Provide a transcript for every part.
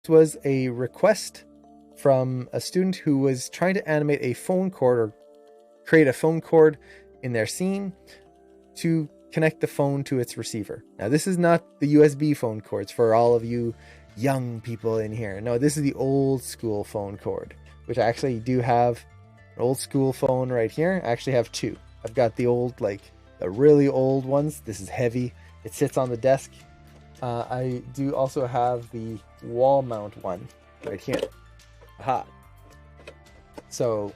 was a request from a student who was trying to animate a phone cord or create a phone cord in their scene to connect the phone to its receiver. Now, this is not the USB phone cords for all of you young people in here. No, this is the old school phone cord, which I actually do have an old school phone right here. I actually have two. I've got the old, like the really old ones. This is heavy. It sits on the desk. I do also have the wall mount one right here. Aha. So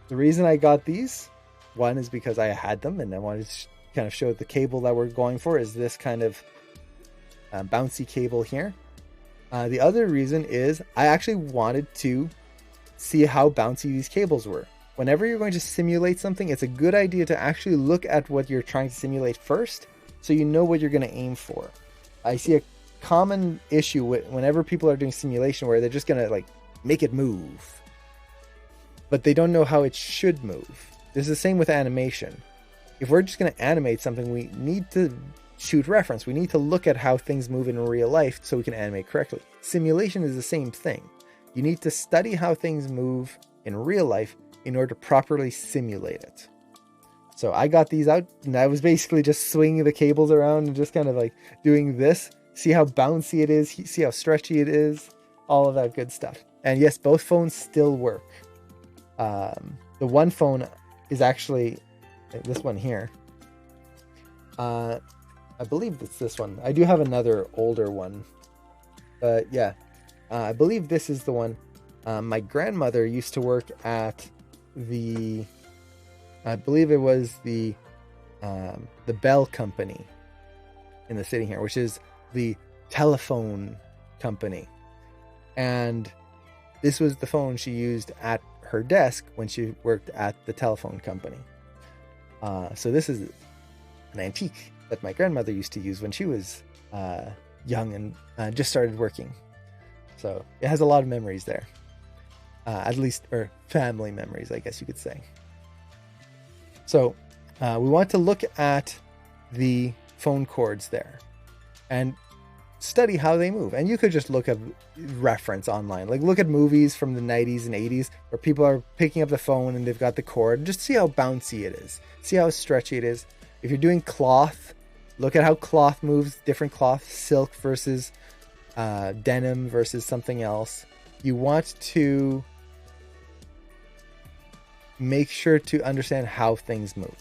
the reason I got these, one is because I had them and I wanted to kind of show the cable that we're going for is this kind of bouncy cable here. The other reason is I actually wanted to see how bouncy these cables were. Whenever you're going to simulate something, it's a good idea to actually look at what you're trying to simulate first so you know what you're going to aim for. I see a common issue whenever people are doing simulation where they're just going to like make it move, but they don't know how it should move. This is the same with animation. If we're just going to animate something, we need to shoot reference. We need to look at how things move in real life so we can animate correctly. Simulation is the same thing. You need to study how things move in real life in order to properly simulate it. So I got these out and I was basically just swinging the cables around and just kind of like doing this. See how bouncy it is, see how stretchy it is, all of that good stuff. And yes, both phones still work. The one phone is actually this one here. I believe it's this one. I do have another older one. But yeah, I believe this is the one. My grandmother used to work at I believe it was the Bell Company in the city here, which is the telephone company. And this was the phone she used at her desk when she worked at the telephone company. So this is an antique that my grandmother used to use when she was young and just started working. So it has a lot of memories there. At least, or family memories, I guess you could say. So we want to look at the phone cords there and study how they move. And you could just look at reference online, like look at movies from the 90s and 80s where people are picking up the phone and they've got the cord, and just see how bouncy it is, see how stretchy it is. If you're doing cloth, look at how cloth moves, different cloth, silk versus denim versus something else. You want to make sure to understand how things move.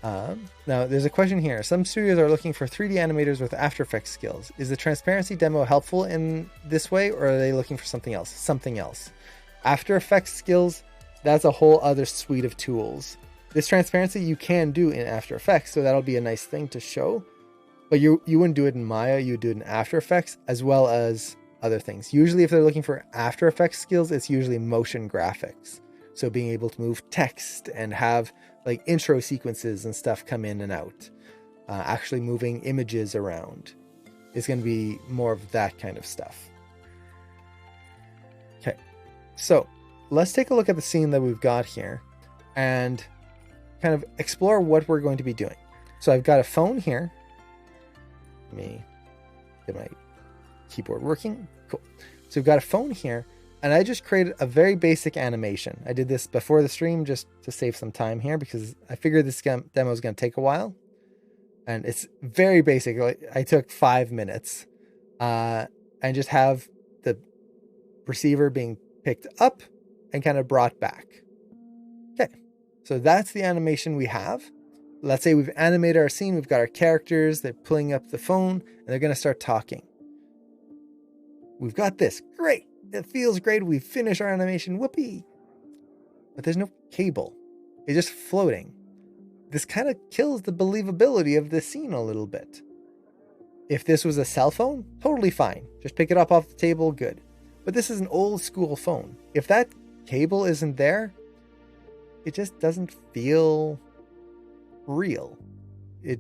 Now, there's a question here. Some studios are looking for 3D animators with After Effects skills. Is the transparency demo helpful in this way, or are they looking for something else? Something else. After Effects skills, that's a whole other suite of tools. This transparency you can do in After Effects, so that'll be a nice thing to show. But you wouldn't do it in Maya, you would do it in After Effects, as well as other things. Usually if they're looking for After Effects skills, it's usually motion graphics. So being able to move text and have like intro sequences and stuff come in and out. Actually moving images around is going to be more of that kind of stuff. Okay, so let's take a look at the scene that we've got here and kind of explore what we're going to be doing. So I've got a phone here. Let me get my keyboard working. Cool. So we've got a phone here. And I just created a very basic animation. I did this before the stream just to save some time here because I figured this demo is going to take a while. And it's very basic. I took 5 minutes and just have the receiver being picked up and kind of brought back. Okay, so that's the animation we have. Let's say we've animated our scene. We've got our characters. They're pulling up the phone and they're going to start talking. We've got this. Great. It feels great. We finish our animation. Whoopee. But there's no cable. It's just floating. This kind of kills the believability of the scene a little bit. If this was a cell phone, totally fine. Just pick it up off the table, good. But this is an old school phone. If that cable isn't there, it just doesn't feel real. It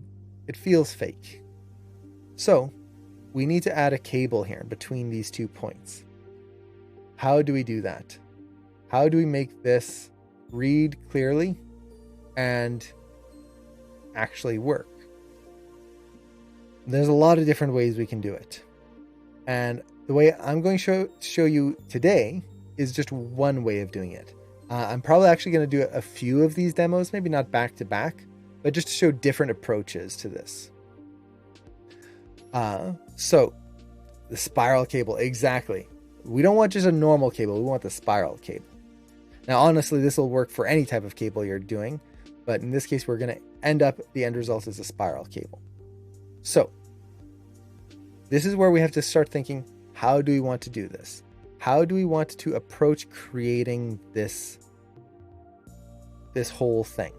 feels fake. So we need to add a cable here between these 2 points. How do we do that? How do we make this read clearly and actually work? There's a lot of different ways we can do it. And the way I'm going to show you today is just one way of doing it. I'm probably actually going to do a few of these demos, maybe not back to back, but just to show different approaches to this. So the spiral cable, exactly. We don't want just a normal cable. We want the spiral cable. Now, honestly, this will work for any type of cable you're doing, but in this case, we're going to end up, the end result is a spiral cable. So this is where we have to start thinking, how do we want to do this? How do we want to approach creating this whole thing?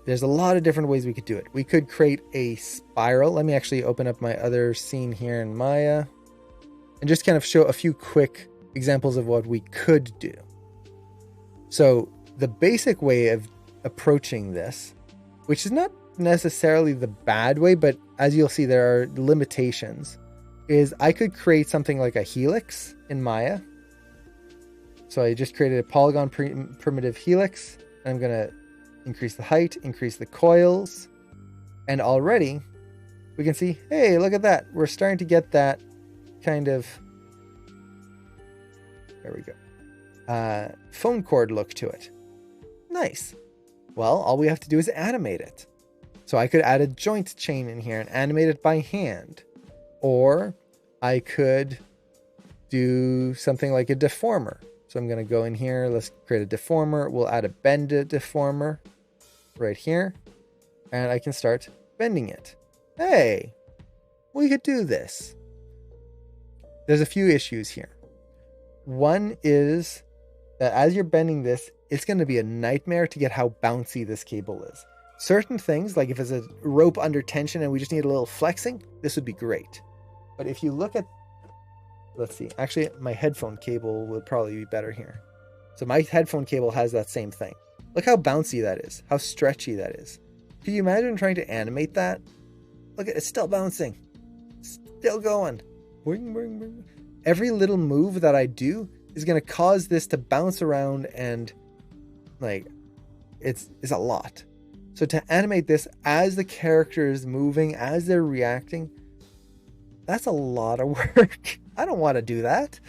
There's a lot of different ways we could do it. We could create a spiral. Let me actually open up my other scene here in Maya and just kind of show a few quick examples of what we could do. So the basic way of approaching this, which is not necessarily the bad way, but as you'll see, there are limitations, is I could create something like a helix in Maya. So I just created a polygon primitive helix. And I'm going to increase the height, increase the coils, and already we can see, hey, look at that. We're starting to get that kind of, there we go, phone cord look to it. Nice. Well, all we have to do is animate it. So I could add a joint chain in here and animate it by hand. Or I could do something like a deformer. So I'm going to go in here. Let's create a deformer. We'll add a bend deformer right here. And I can start bending it. Hey, we could do this. There's a few issues here. One is that as you're bending this, it's going to be a nightmare to get how bouncy this cable is. Certain things, like if it's a rope under tension and we just need a little flexing, this would be great. But if you look at, let's see, actually my headphone cable would probably be better here. So my headphone cable has that same thing. Look how bouncy that is, how stretchy that is. Can you imagine trying to animate that? Look, it's still bouncing, still going. Boing, boing, boing. Every little move that I do is going to cause this to bounce around, and like it's a lot. So to animate this as the character is moving, as they're reacting, that's a lot of work. I don't want to do that.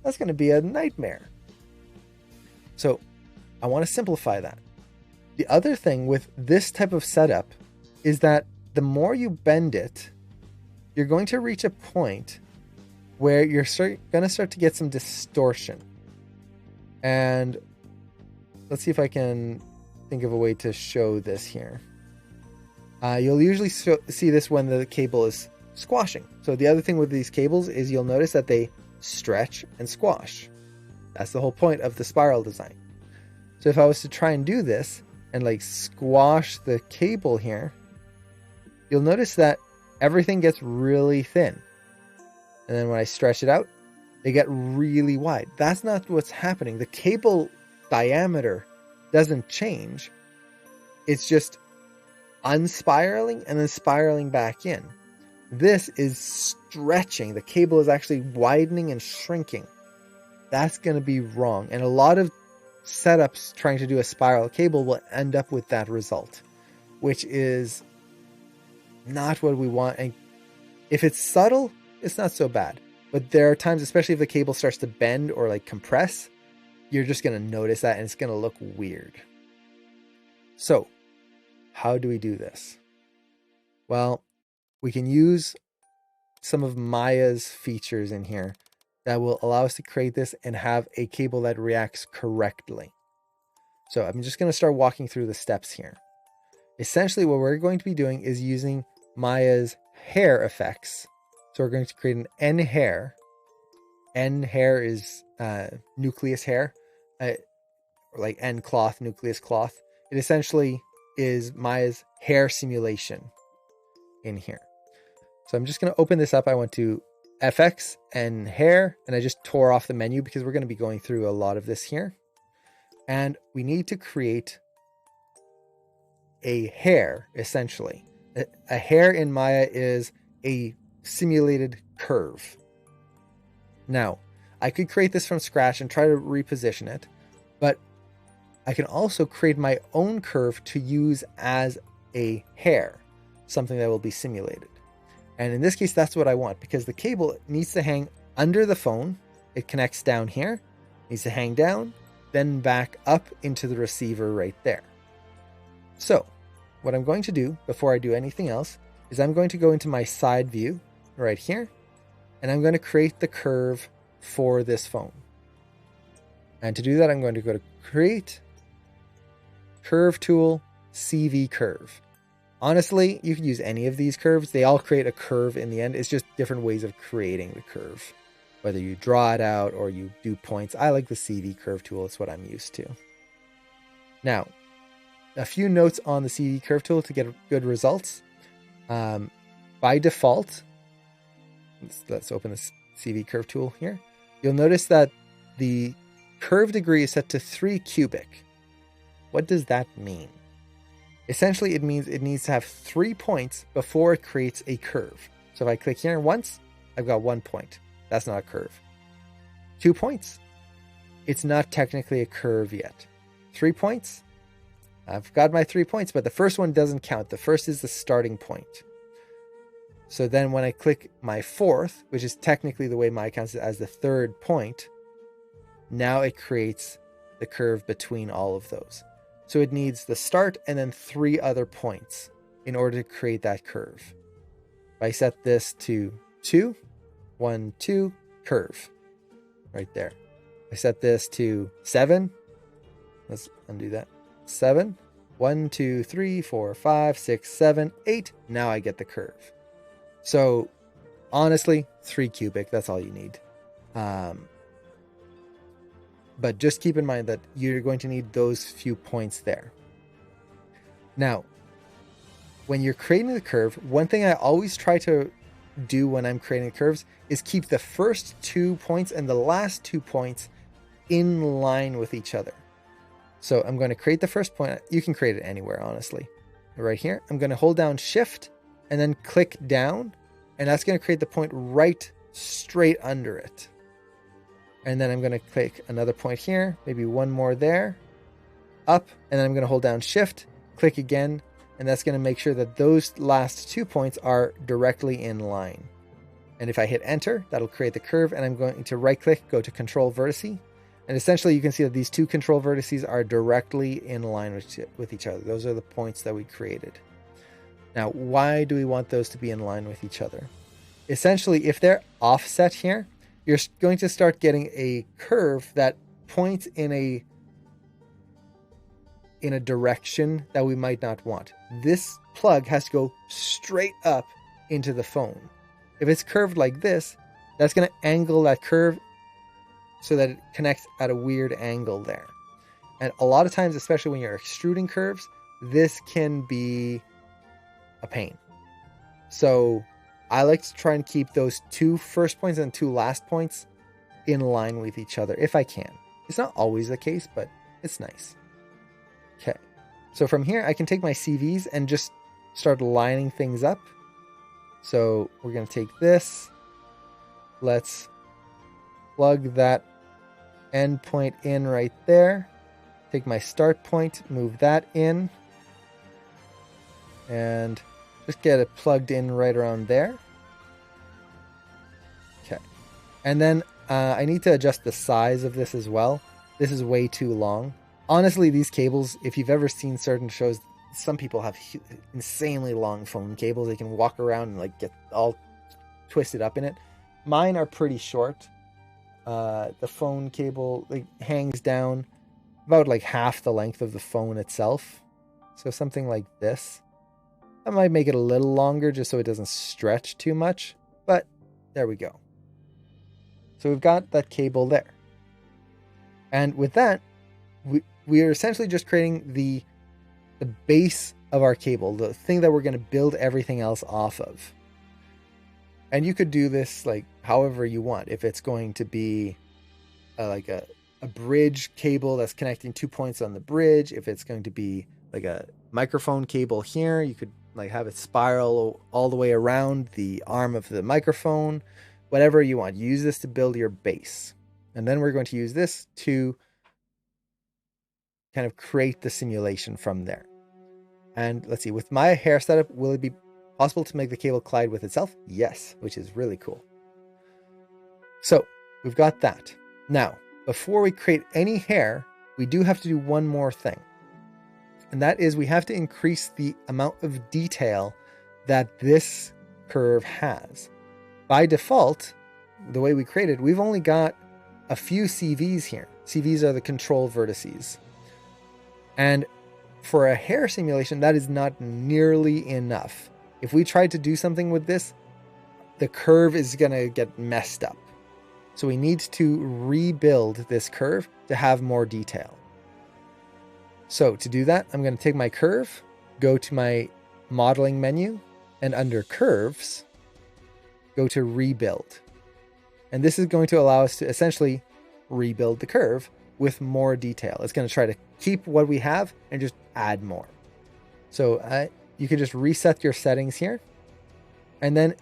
That's going to be a nightmare. So I want to simplify that. The other thing with this type of setup is that the more you bend it, you're going to reach a point where you're going to start to get some distortion. And let's see if I can think of a way to show this here. You'll usually see this when the cable is squashing. So the other thing with these cables is you'll notice that they stretch and squash. That's the whole point of the spiral design. So if I was to try and do this and like squash the cable here, you'll notice that everything gets really thin. And then when I stretch it out, they get really wide. That's not what's happening. The cable diameter doesn't change. It's just unspiraling and then spiraling back in. This is stretching. The cable is actually widening and shrinking. That's going to be wrong. And a lot of setups trying to do a spiral cable will end up with that result, which is not what we want. And if it's subtle, it's not so bad. But there are times, especially if the cable starts to bend or like compress, you're just going to notice that and it's going to look weird. So how do we do this? Well, we can use some of Maya's features in here that will allow us to create this and have a cable that reacts correctly. So I'm just going to start walking through the steps here. Essentially, what we're going to be doing is using Maya's hair effects. So we're going to create an N hair. N hair is nucleus hair, like N cloth, nucleus cloth. It essentially is Maya's hair simulation in here. So I'm just going to open this up. I went to FX and hair, and I just tore off the menu because we're going to be going through a lot of this here. And we need to create a hair, essentially. A hair in Maya is a simulated curve. Now, I could create this from scratch and try to reposition it, but I can also create my own curve to use as a hair, something that will be simulated. And in this case, that's what I want because the cable needs to hang under the phone. It connects down here, needs to hang down, then back up into the receiver right there. So what I'm going to do before I do anything else is I'm going to go into my side view right here, and I'm going to create the curve for this phone. And to do that, I'm going to go to Create, Curve Tool, CV Curve. Honestly, you can use any of these curves. They all create a curve in the end. It's just different ways of creating the curve. Whether you draw it out or you do points. I like the CV Curve tool. It's what I'm used to. Now, a few notes on the CV Curve tool to get good results. By default, let's open the CV Curve tool here. You'll notice that the curve degree is set to 3 cubic. What does that mean? Essentially, it means it needs to have 3 points before it creates a curve. So if I click here once, I've got 1 point. That's not a curve. 2 points. It's not technically a curve yet. 3 points. I've got my 3 points, but the first one doesn't count. The first is the starting point. So then when I click my 4th, which is technically the way my counts it as the 3rd point, now it creates the curve between all of those. So it needs the start and then 3 other points in order to create that curve. If I set this to 2, 1, 2, curve. Right there. I set this to 7. Let's undo that. 7. 1, 2, 3, 4, 5, 6, 7, 8. Now I get the curve. So honestly, 3 cubic. That's all you need. But just keep in mind that you're going to need those few points there. Now, when you're creating the curve, one thing I always try to do when I'm creating curves is keep the first 2 points and the last 2 points in line with each other. So I'm going to create the first point. You can create it anywhere, honestly. Right here, I'm going to hold down Shift and then click down, and that's going to create the point right straight under it. And then I'm going to click another point here, maybe one more there, up, and then I'm going to hold down Shift, click again, and that's going to make sure that those last 2 points are directly in line. And if I hit Enter, that'll create the curve, and I'm going to right-click, go to Control Vertice, and essentially you can see that these 2 control vertices are directly in line with each other. Those are the points that we created. Now, why do we want those to be in line with each other? Essentially, if they're offset here, you're going to start getting a curve that points in a direction that we might not want. This plug has to go straight up into the phone. If it's curved like this, that's going to angle that curve so that it connects at a weird angle there. And a lot of times, especially when you're extruding curves, this can be a pain. So I like to try and keep those 2 first points and 2 last points in line with each other if I can. It's not always the case, but it's nice. Okay. So from here, I can take my CVs and just start lining things up. So we're going to take this. Let's plug that end point in right there. Take my start point, move that in. And just get it plugged in right around there. Okay. And then I need to adjust the size of this as well. This is way too long. Honestly, these cables, if you've ever seen certain shows, some people have insanely long phone cables. They can walk around and like get all twisted up in it. Mine are pretty short. The phone cable like hangs down about like half the length of the phone itself. So something like this. I might make it a little longer just so it doesn't stretch too much, but there we go. So we've got that cable there. And with that, we are essentially just creating the base of our cable, the thing that we're going to build everything else off of. And you could do this like however you want. If it's going to be like a bridge cable that's connecting 2 points on the bridge, if it's going to be like a microphone cable here, you could like have it spiral all the way around the arm of the microphone, whatever you want. Use this to build your base. And then we're going to use this to kind of create the simulation from there. And let's see, with my hair setup, will it be Possible to make the cable collide with itself? Yes, which is really cool. So we've got that. Now, before we create any hair, we do have to do one more thing. And that is we have to increase the amount of detail that this curve has. By default, the way we created, we've only got a few CVs here. CVs are the control vertices. And for a hair simulation, that is not nearly enough. If we tried to do something with this, the curve is going to get messed up. So we need to rebuild this curve to have more detail. So to do that, I'm going to take my curve, go to my modeling menu, and under curves, go to rebuild. And this is going to allow us to essentially rebuild the curve with more detail. It's going to try to keep what we have and just add more. So you can just reset your settings here. And then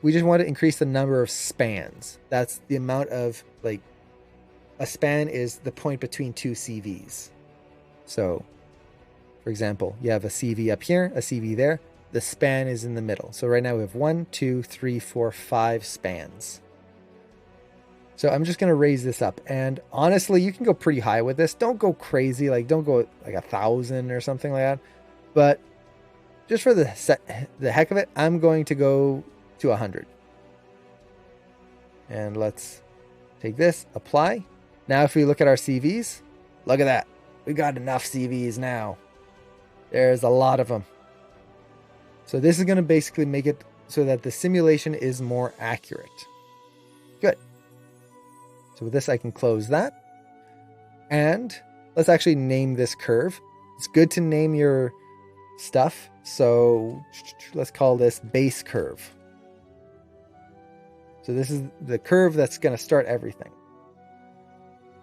we just want to increase the number of spans. That's the amount of, like, a span is the point between two CVs. So, for example, you have a CV up here, a CV there. The span is in the middle. So right now we have 1, 2, 3, 4, 5 spans. So I'm just going to raise this up. And honestly, you can go pretty high with this. Don't go crazy. Like, don't go like 1,000 or something like that. But just for the heck of it, I'm going to go to 100. And let's take this, apply. Now, if we look at our CVs, look at that. We got enough CVs now. There's a lot of them. So this is going to basically make it so that the simulation is more accurate. Good. So with this, I can close that. And let's actually name this curve. It's good to name your stuff. So let's call this base curve. So this is the curve that's going to start everything.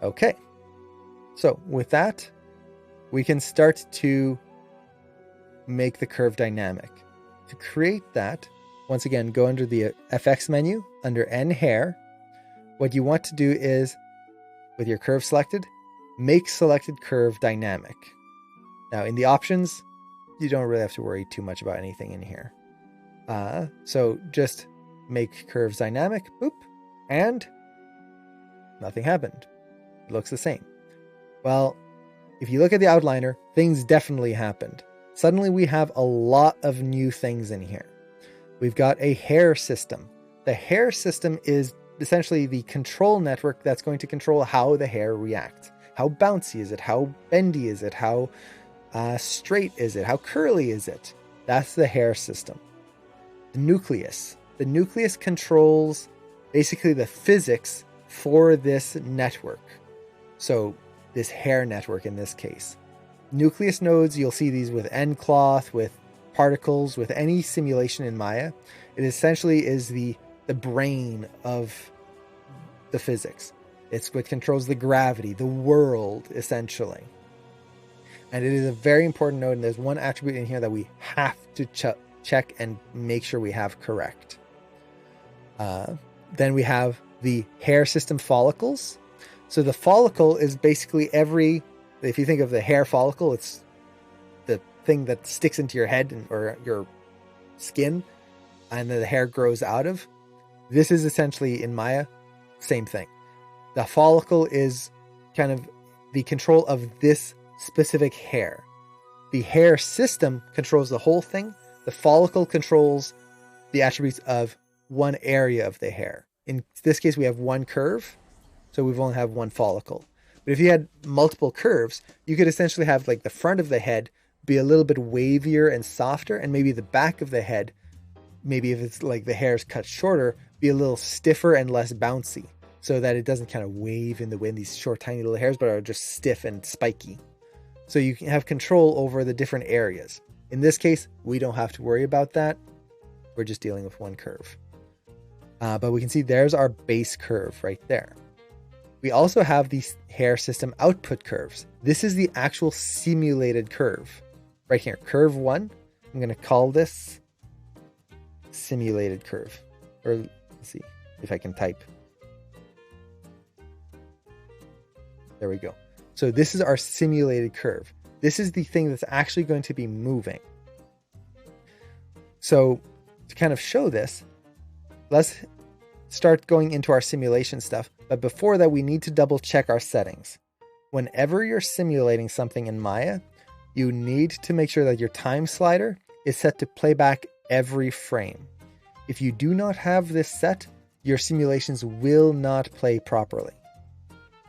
Okay. So with that, we can start to make the curve dynamic. To create that, once again, go under the FX menu, under N hair. What you want to do is, with your curve selected, make selected curve dynamic. Now in the options, you don't really have to worry too much about anything in here. So just make curves dynamic, boop, and nothing happened. It looks the same. Well, if you look at the outliner, things definitely happened. Suddenly we have a lot of new things in here. We've got a hair system. The hair system is essentially the control network that's going to control how the hair reacts. How bouncy is it? How bendy is it? How straight is it? How curly is it? That's the hair system. The nucleus. The nucleus controls basically the physics for this network. So this hair network in this case. Nucleus nodes, you'll see these with NCloth, with particles, with any simulation in Maya. It essentially is the brain of the physics. It's what controls the gravity, the world, essentially. And it is a very important node, and there's one attribute in here that we have to check and make sure we have correct. Then we have the hair system follicles. So the follicle is basically if you think of the hair follicle, it's the thing that sticks into your head or your skin and then the hair grows out of. This is essentially, in Maya, same thing. The follicle is kind of the control of this specific hair. The hair system controls the whole thing. The follicle controls the attributes of one area of the hair. In this case, we have one curve, so we've only have one follicle. But if you had multiple curves, you could essentially have like the front of the head be a little bit wavier and softer, and maybe the back of the head, maybe if it's like the hair's cut shorter, be a little stiffer and less bouncy, so that it doesn't kind of wave in the wind, these short, tiny little hairs, but are just stiff and spiky. So you can have control over the different areas. In this case, we don't have to worry about that. We're just dealing with one curve. But we can see there's our base curve right there. We also have these hair system output curves. This is the actual simulated curve. Right here, curve 1. I'm going to call this simulated curve. Or let's see if I can type. There we go. So this is our simulated curve. This is the thing that's actually going to be moving. So to kind of show this, let's start going into our simulation stuff. But before that, we need to double check our settings. Whenever you're simulating something in Maya, you need to make sure that your time slider is set to playback every frame. If you do not have this set, your simulations will not play properly.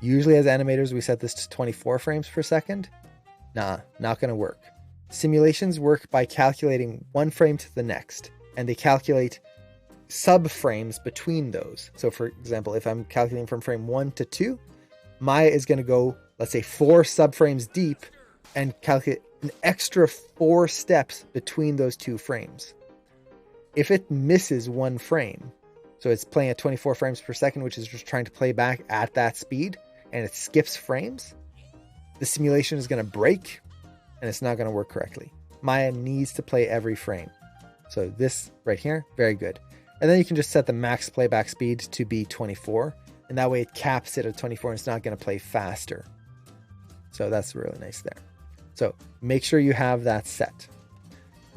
Usually as animators, we set this to 24 frames per second. Nah, not going to work. Simulations work by calculating one frame to the next, and they calculate sub-frames between those. So for example, if I'm calculating from frame 1 to 2, Maya is going to go, let's say, 4 sub-frames deep and calculate an extra 4 steps between those 2 frames. If it misses one frame, so it's playing at 24 frames per second, which is just trying to play back at that speed, and it skips frames, the simulation is going to break and it's not going to work correctly. Maya needs to play every frame. So this right here, very good. And then you can just set the max playback speed to be 24, and that way it caps it at 24 and it's not going to play faster. So that's really nice there. So make sure you have that set.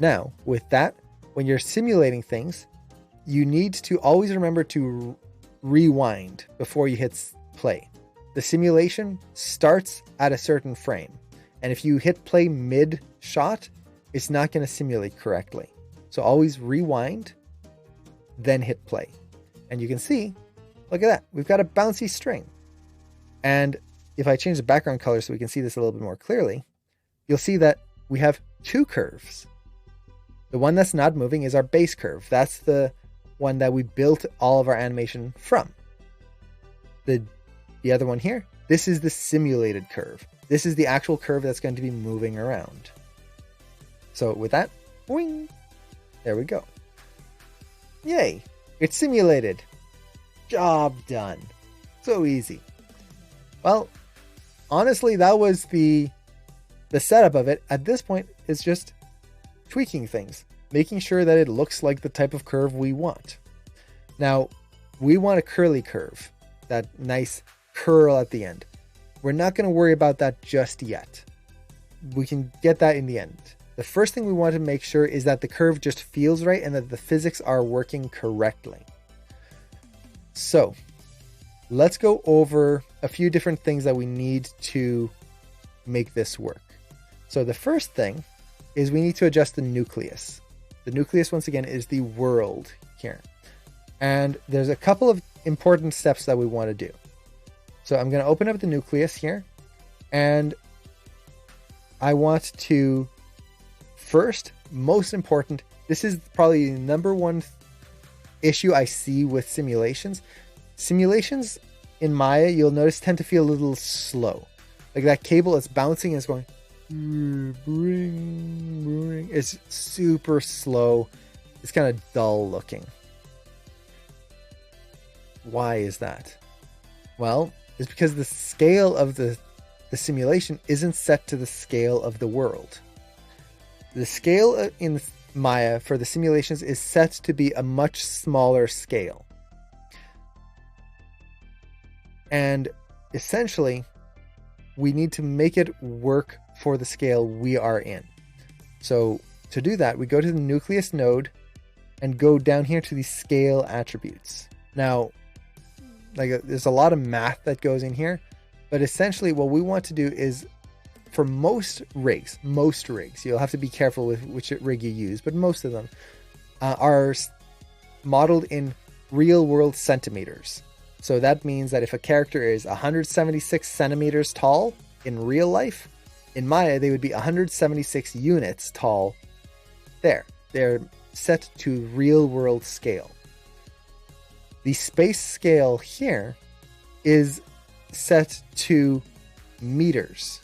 Now, with that, when you're simulating things, you need to always remember to rewind before you hit play. The simulation starts at a certain frame, and if you hit play mid-shot, it's not going to simulate correctly. So always rewind, then hit play. And you can see, look at that, we've got a bouncy string. And if I change the background color so we can see this a little bit more clearly, you'll see that we have 2 curves. The one that's not moving is our base curve. That's the one that we built all of our animation from. The other one here, this is the simulated curve. This is the actual curve that's going to be moving around. So with that, boing, there we go. Yay, it's simulated. Job done. So easy. Well, honestly, that was the setup of it. At this point, it's just tweaking things, making sure that it looks like the type of curve we want. Now, we want a curly curve, that nice curl at the end. We're not going to worry about that just yet. We can get that in the end. The first thing we want to make sure is that the curve just feels right and that the physics are working correctly. So let's go over a few different things that we need to make this work. So the first thing is we need to adjust the nucleus. The nucleus, once again, is the world here. And there's a couple of important steps that we want to do. So I'm going to open up the nucleus here, and I want to first, most important, this is probably the number one issue I see with simulations. Simulations in Maya, you'll notice, tend to feel a little slow. Like that cable is bouncing and it's going, it's super slow. It's kind of dull looking. Why is that? Well, it's because the scale of the simulation isn't set to the scale of the world. The scale in Maya for the simulations is set to be a much smaller scale. And essentially, we need to make it work for the scale we are in. So to do that, we go to the nucleus node and go down here to the scale attributes. Now, there's a lot of math that goes in here, but essentially what we want to do is, for most rigs, you'll have to be careful with which rig you use, but most of them are modeled in real world centimeters. So that means that if a character is 176 centimeters tall in real life, in Maya, they would be 176 units tall there. They're set to real world scale. The space scale here is set to meters,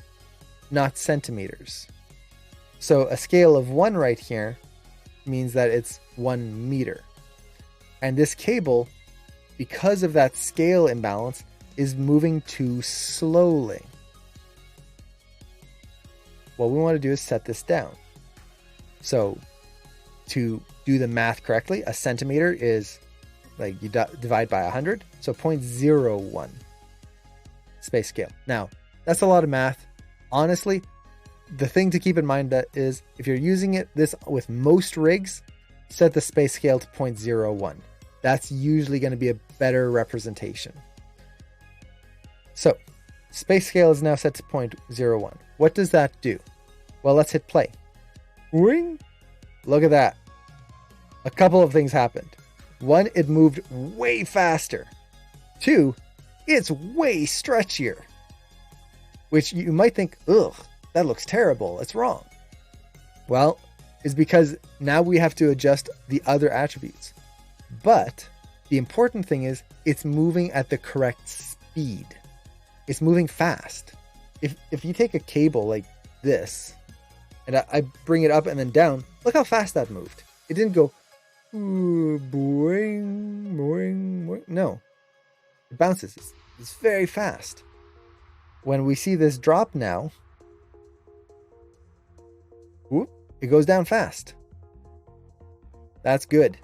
not centimeters. So a scale of 1 right here means that it's 1 meter. And this cable, because of that scale imbalance, is moving too slowly. What we want to do is set this down. So to do the math correctly, a centimeter is you divide by 100, so 0.01 space scale. Now, that's a lot of math. Honestly, the thing to keep in mind that is, if you're using this with most rigs, set the space scale to 0.01. That's usually going to be a better representation. So space scale is now set to 0.01. What does that do? Well, let's hit play. Wing! Look at that. A couple of things happened. One, it moved way faster. Two, it's way stretchier. Which you might think, ugh, that looks terrible. It's wrong. Well, it's because now we have to adjust the other attributes. But the important thing is it's moving at the correct speed. It's moving fast. If you take a cable like this, and I bring it up and then down, look how fast that moved. It didn't go, ooh, boing, boing, boing. No. It bounces. It's very fast. When we see this drop now, whoop, it goes down fast. That's good.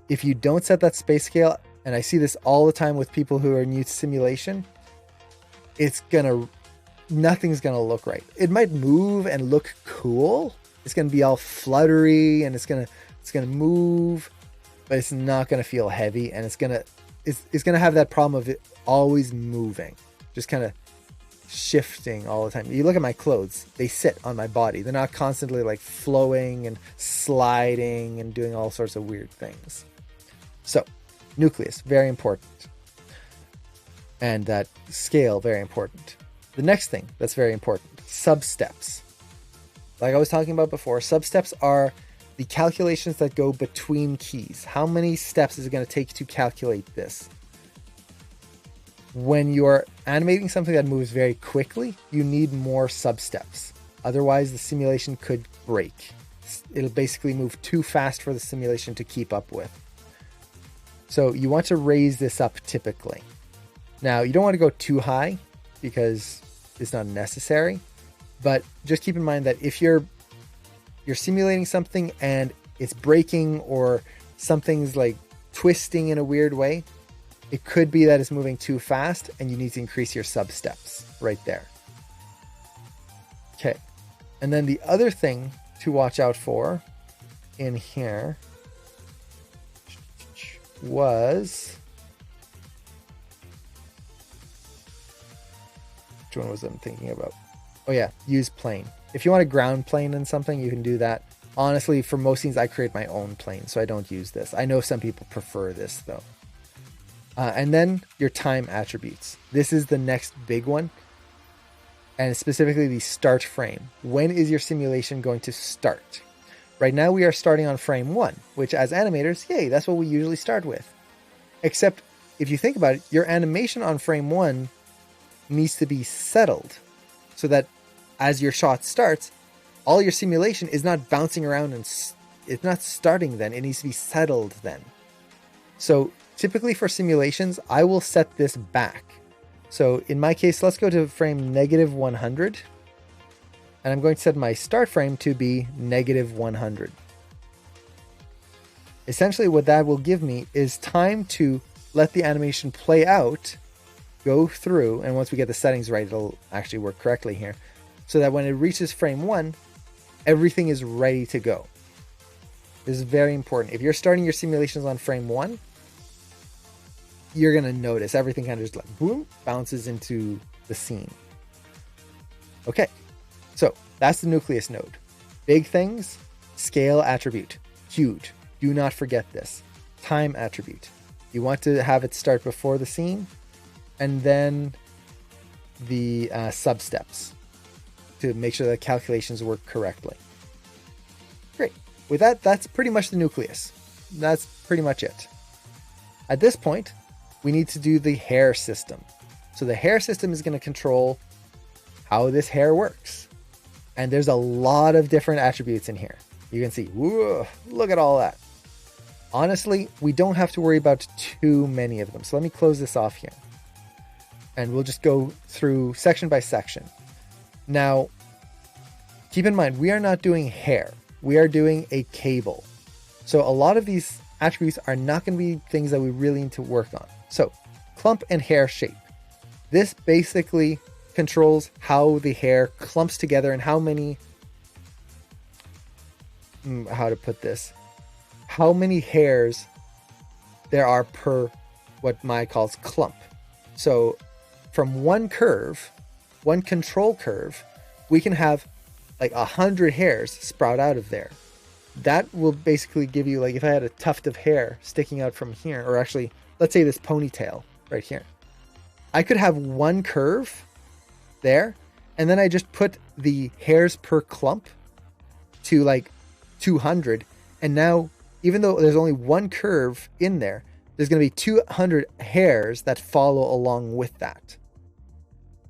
If you don't set that space scale, and I see this all the time with people who are new to simulation, nothing's gonna look right. It might move and look cool. It's gonna be all fluttery and it's gonna move, but it's not gonna feel heavy, and it's gonna have that problem of it always moving, just kind of shifting all the time. You look at my clothes, they sit on my body. They're not constantly like flowing and sliding and doing all sorts of weird things. So nucleus, very important. And that scale, very important. The next thing that's very important, substeps. Like I was talking about before, substeps are the calculations that go between keys. How many steps is it going to take to calculate this? When you're animating something that moves very quickly, you need more substeps. Otherwise, the simulation could break. It'll basically move too fast for the simulation to keep up with. So you want to raise this up typically. Now, you don't want to go too high because it's not necessary, but just keep in mind that if you're simulating something and it's breaking or something's like twisting in a weird way, it could be that it's moving too fast and you need to increase your substeps right there. Okay. And then the other thing to watch out for in here was, which one was I thinking about? Oh yeah, use plane. If you want a ground plane in something, you can do that. Honestly, for most scenes, I create my own plane, so I don't use this. I know some people prefer this though. And then your time attributes. This is the next big one. And specifically the start frame. When is your simulation going to start? Right now we are starting on frame 1, which as animators, yay, that's what we usually start with. Except if you think about it, your animation on frame 1 needs to be settled so that as your shot starts, all your simulation is not bouncing around and it's not starting then. It needs to be settled then. So typically for simulations, I will set this back. So in my case, let's go to frame -100. And I'm going to set my start frame to be -100. Essentially what that will give me is time to let the animation play out, go through, and once we get the settings right, it'll actually work correctly here. So that when it reaches frame 1, everything is ready to go. This is very important. If you're starting your simulations on frame 1, you're going to notice everything kind of just like boom, bounces into the scene. Okay, so that's the nucleus node. Big things, scale attribute, huge. Do not forget this. Time attribute. You want to have it start before the scene, and then the substeps to make sure that calculations work correctly. Great. With that, that's pretty much the nucleus. That's pretty much it. At this point, we need to do the hair system. So the hair system is going to control how this hair works. And there's a lot of different attributes in here. You can see, whoa, look at all that. Honestly, we don't have to worry about too many of them. So let me close this off here. And we'll just go through section by section. Now, keep in mind, we are not doing hair. We are doing a cable. So a lot of these attributes are not going to be things that we really need to work on. So clump and hair shape. This basically controls how the hair clumps together and how many, how to put this, how many hairs there are per what Maya calls clump. So from one curve, one control curve, we can have like 100 hairs sprout out of there. That will basically give you, like, if I had a tuft of hair sticking out from here, or actually, let's say this ponytail right here, I could have one curve there, and then I just put the hairs per clump to like 200, and now, even though there's only one curve in there, there's going to be 200 hairs that follow along with that.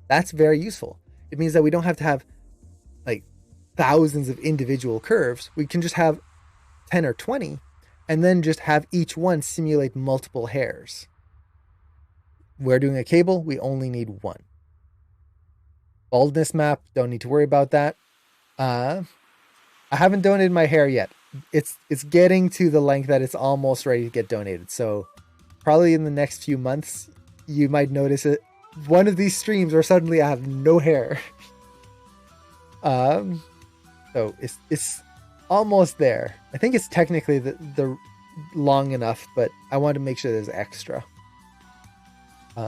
That's very useful. It means that we don't have to have like thousands of individual curves. We can just have 10 or 20 and then just have each one simulate multiple hairs. We're doing a cable, we only need one. Baldness map, don't need to worry about that. I haven't donated my hair yet. It's getting to the length that it's almost ready to get donated. So probably in the next few months, you might notice it. One of these streams where suddenly I have no hair. So it's almost there. I think it's technically the long enough, but I want to make sure there's extra.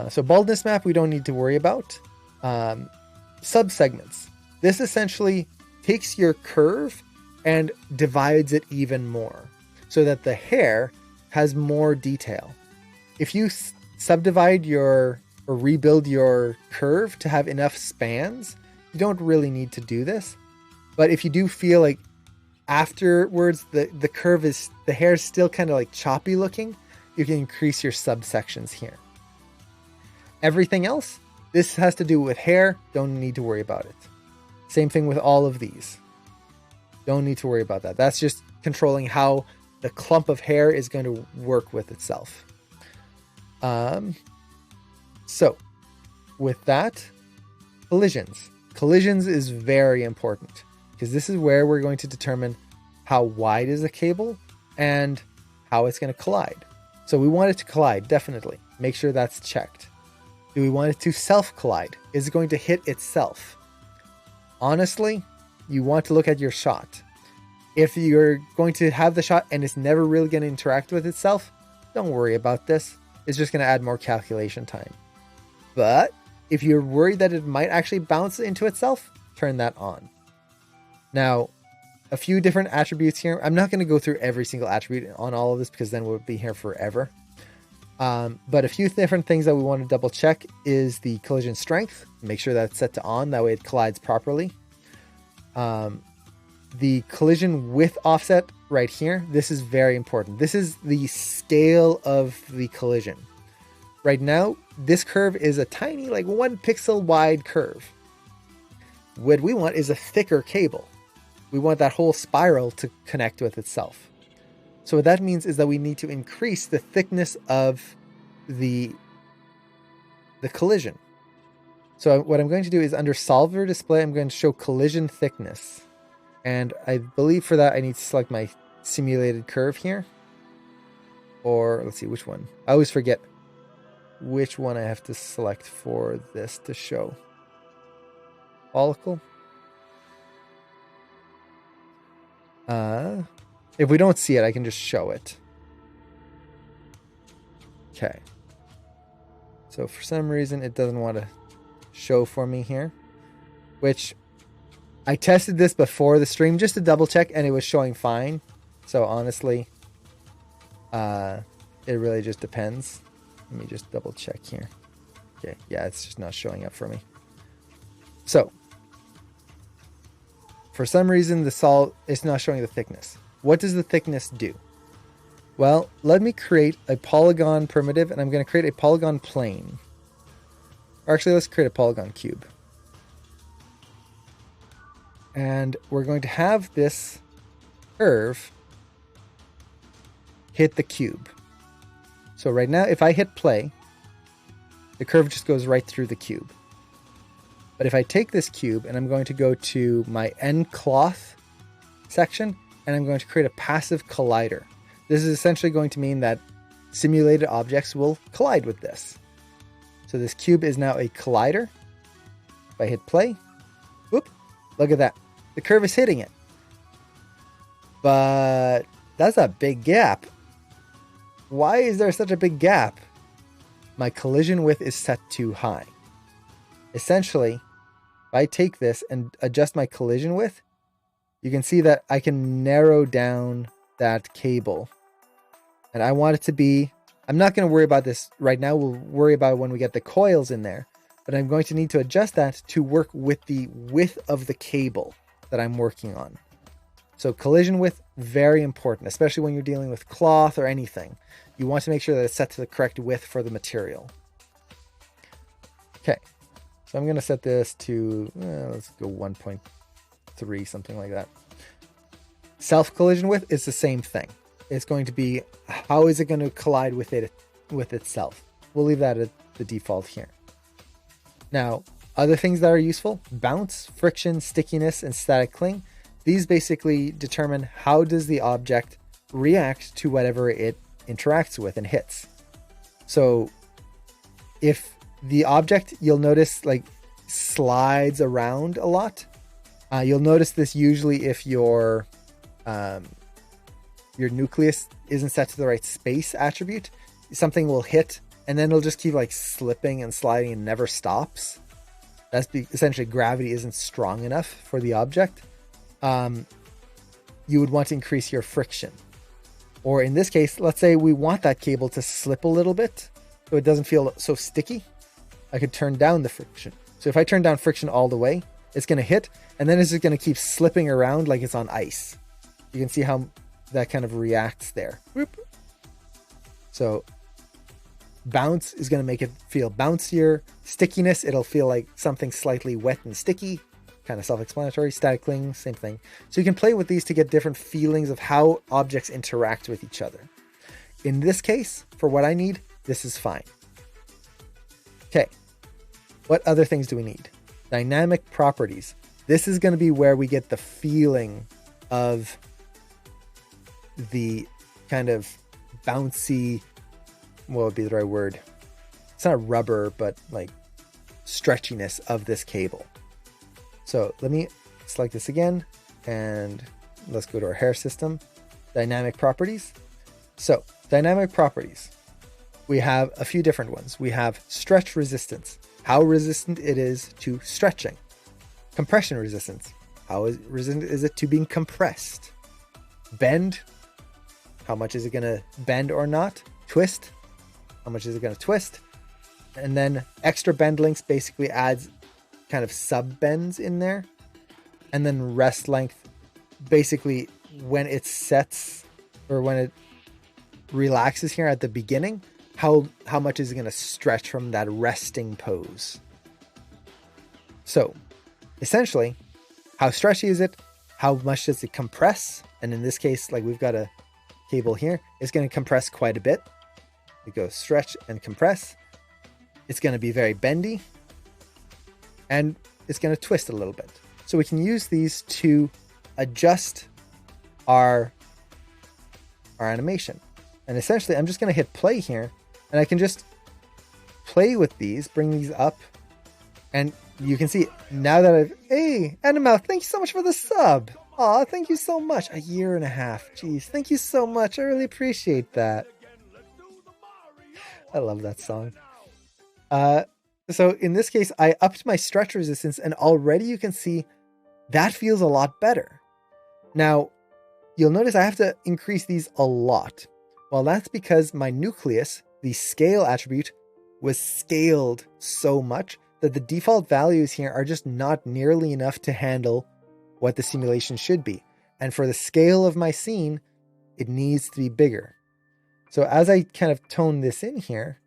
So baldness map, we don't need to worry about. Subsegments. This essentially takes your curve and divides it even more so that the hair has more detail. If you subdivide or rebuild your curve to have enough spans, you don't really need to do this. But if you do feel like afterwards the curve is, the hair is still kind of like choppy looking, you can increase your subsections here. Everything else, this has to do with hair, don't need to worry about it. Same thing with all of these. Don't need to worry about that. That's just controlling how the clump of hair is going to work with itself. So with that, collisions. Collisions is very important because this is where we're going to determine how wide is the cable and how it's going to collide. So we want it to collide, definitely. Make sure that's checked. Do we want it to self-collide? Is it going to hit itself? Honestly, you want to look at your shot. If you're going to have the shot and it's never really going to interact with itself, don't worry about this. It's just going to add more calculation time. But if you're worried that it might actually bounce into itself, turn that on. Now, a few different attributes here. I'm not going to go through every single attribute on all of this because then we'll be here forever. But a few different things that we want to double check is the collision strength. Make sure that's set to on, that way it collides properly. The collision width offset right here, this is very important. This is the scale of the collision. Right now, this curve is a tiny, like 1 pixel wide curve. What we want is a thicker cable. We want that whole spiral to connect with itself. So what that means is that we need to increase the thickness of the collision. So what I'm going to do is under solver display, I'm going to show collision thickness. And I believe for that, I need to select my simulated curve here. Or let's see, which one? I always forget which one I have to select for this to show. Follicle. If we don't see it, I can just show it. Okay. So for some reason, it doesn't want to show for me here, which I tested this before the stream just to double check and it was showing fine. So honestly, it really just depends. Let me just double check here. Okay. Yeah, it's just not showing up for me. So for some reason, the solid is not showing the thickness. What does the thickness do? Well, let me create a polygon primitive, and I'm going to create a polygon plane. Or actually, let's create a polygon cube. And we're going to have this curve hit the cube. So right now, if I hit play, the curve just goes right through the cube. But if I take this cube and I'm going to go to my end cloth section, and I'm going to create a passive collider. This is essentially going to mean that simulated objects will collide with this. So this cube is now a collider. If I hit play, whoop, look at that. The curve is hitting it. But That's a big gap. Why is there such a big gap? My collision width is set too high. Essentially, if I take this and adjust my collision width, you can see that I can narrow down that cable. And I want it to be, I'm not going to worry about this right now. We'll worry about it when we get the coils in there. But I'm going to need to adjust that to work with the width of the cable that I'm working on. So collision width, very important, especially when you're dealing with cloth or anything. You want to make sure that it's set to the correct width for the material. Okay, so I'm going to set this to, let's go 1.3, something like that. Self collision width is the same thing. It's going to be, how is it going to collide with itself? We'll leave that at the default here. Now, other things that are useful, bounce, friction, stickiness, and static cling. These basically determine how does the object react to whatever it interacts with and hits. So if the object, you'll notice, like, slides around a lot, you'll notice this usually if your nucleus isn't set to the right space attribute. Something will hit and then it'll just keep like slipping and sliding and never stops. That's essentially gravity isn't strong enough for the object. You would want to increase your friction. Or in this case, let's say we want that cable to slip a little bit so it doesn't feel so sticky. I could turn down the friction. So if I turn down friction all the way, it's going to hit and then it's just going to keep slipping around like it's on ice. You can see how that kind of reacts there. Whoop. So bounce is going to make it feel bouncier. Stickiness, it'll feel like something slightly wet and sticky. Kind of self-explanatory. Static cling, same thing. So you can play with these to get different feelings of how objects interact with each other. In this case, for what I need, this is fine. Okay. What other things do we need? Dynamic properties. This is going to be where we get the feeling of the kind of bouncy, what would be the right word? It's not rubber, but like stretchiness of this cable. So let me select this again and let's go to our hair system, dynamic properties. So dynamic properties, we have a few different ones. We have stretch resistance, how resistant it is to stretching. Compression resistance, how resistant is it to being compressed? Bend, how much is it going to bend or not? Twist, how much is it going to twist? And then extra bend links basically adds kind of sub bends in there. And then rest length, basically when it sets or when it relaxes here at the beginning, how much is it going to stretch from that resting pose? So essentially, how stretchy is it? How much does it compress? And in this case, like we've got a cable here, it's going to compress quite a bit. It goes stretch and compress. It's going to be very bendy and it's going to twist a little bit. So we can use these to adjust our animation. And essentially, I'm just going to hit play here and I can just play with these, bring these up. And you can see now that hey, Animal, thank you so much for the sub. Aw, thank you so much. 1.5 years. Jeez, thank you so much. I really appreciate that. I love that song. So in this case, I upped my stretch resistance and already you can see that feels a lot better. Now, you'll notice I have to increase these a lot. Well, that's because my nucleus, the scale attribute, was scaled so much that the default values here are just not nearly enough to handle what the simulation should be. And for the scale of my scene, it needs to be bigger. So as I kind of tone this in here,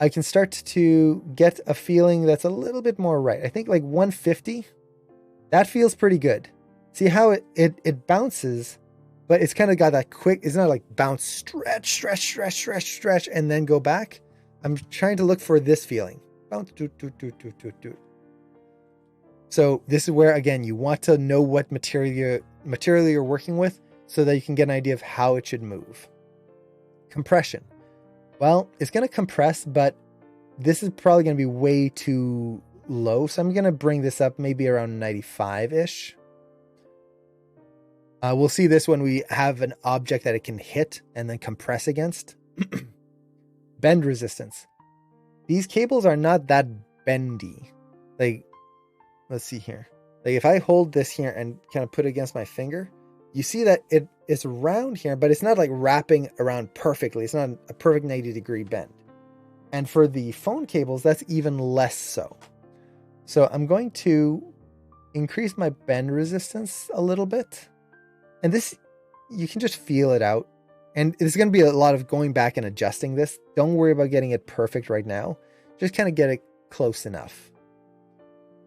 I can start to get a feeling that's a little bit more right. I think like 150, that feels pretty good. See how it bounces, but it's kind of got that quick, it's not like bounce, stretch, and then go back. I'm trying to look for this feeling. Bounce, So this is where, again, you want to know what material you're working with so that you can get an idea of how it should move. Compression. Well, it's going to compress, but this is probably going to be way too low. So I'm going to bring this up maybe around 95-ish. We'll see this when we have an object that it can hit and then compress against. Bend resistance. These cables are not that bendy. Like, let's see here. Like if I hold this here and kind of put it against my finger, you see that it is round here, but it's not like wrapping around perfectly. It's not a perfect 90-degree bend. And for the phone cables, that's even less so. So I'm going to increase my bend resistance a little bit. And this, you can just feel it out. And there's going to be a lot of going back and adjusting this. Don't worry about getting it perfect right now. Just kind of get it close enough.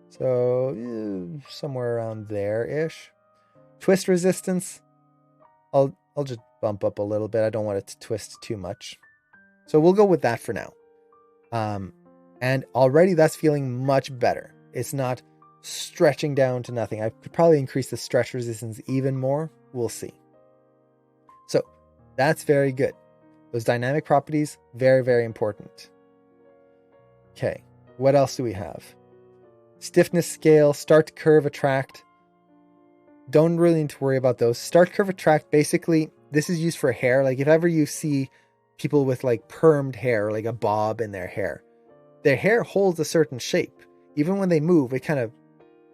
So somewhere around there-ish. Twist resistance. I'll just bump up a little bit. I don't want it to twist too much. So we'll go with that for now. And already that's feeling much better. It's not stretching down to nothing. I could probably increase the stretch resistance even more. We'll see. So that's very good. Those dynamic properties, very, very important. Okay, what else do we have? Stiffness scale, start curve attract. Don't really need to worry about those. Start curve attract, basically, this is used for hair. Like if ever you see people with like permed hair, like a bob in their hair holds a certain shape. Even when they move, it kind of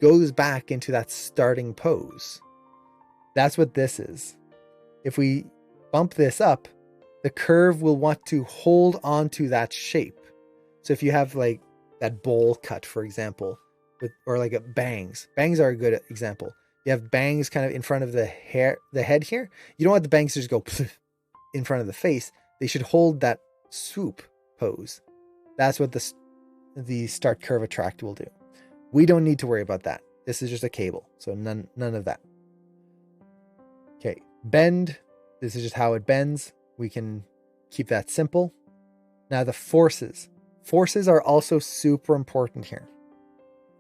goes back into that starting pose. That's what this is. If we bump this up, the curve will want to hold on to that shape. So if you have like that bowl cut, for example, or like bangs are a good example. You have bangs kind of in front of the head here. You don't want the bangs to just go in front of the face. They should hold that swoop pose. That's what the start curve attract will do. We don't need to worry about that. This is just a cable, so none of that. Okay, bend. This is just how it bends. We can keep that simple. Now the forces. Forces are also super important here.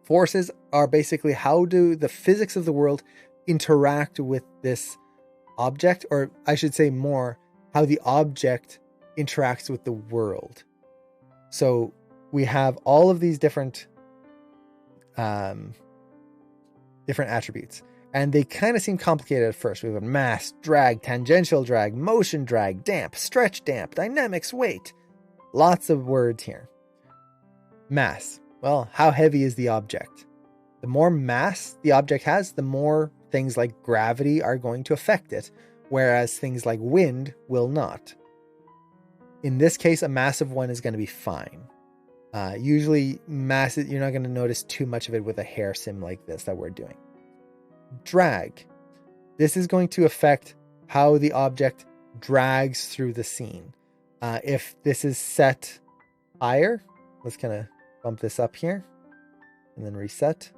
Forces are basically how do the physics of the world interact with this object, or I should say more, how the object interacts with the world. So we have all of these different attributes, and they kind of seem complicated at first. We have mass, drag, tangential drag, motion drag, damp, stretch damp, dynamics, weight. Lots of words here. Mass. Well, how heavy is the object? The more mass the object has, the more things like gravity are going to affect it, whereas things like wind will not. In this case, a massive one is going to be fine. Usually massive, you're not going to notice too much of it with a hair sim like this that we're doing. Drag. This is going to affect how the object drags through the scene. If this is set higher, let's kind of bump this up here and then reset.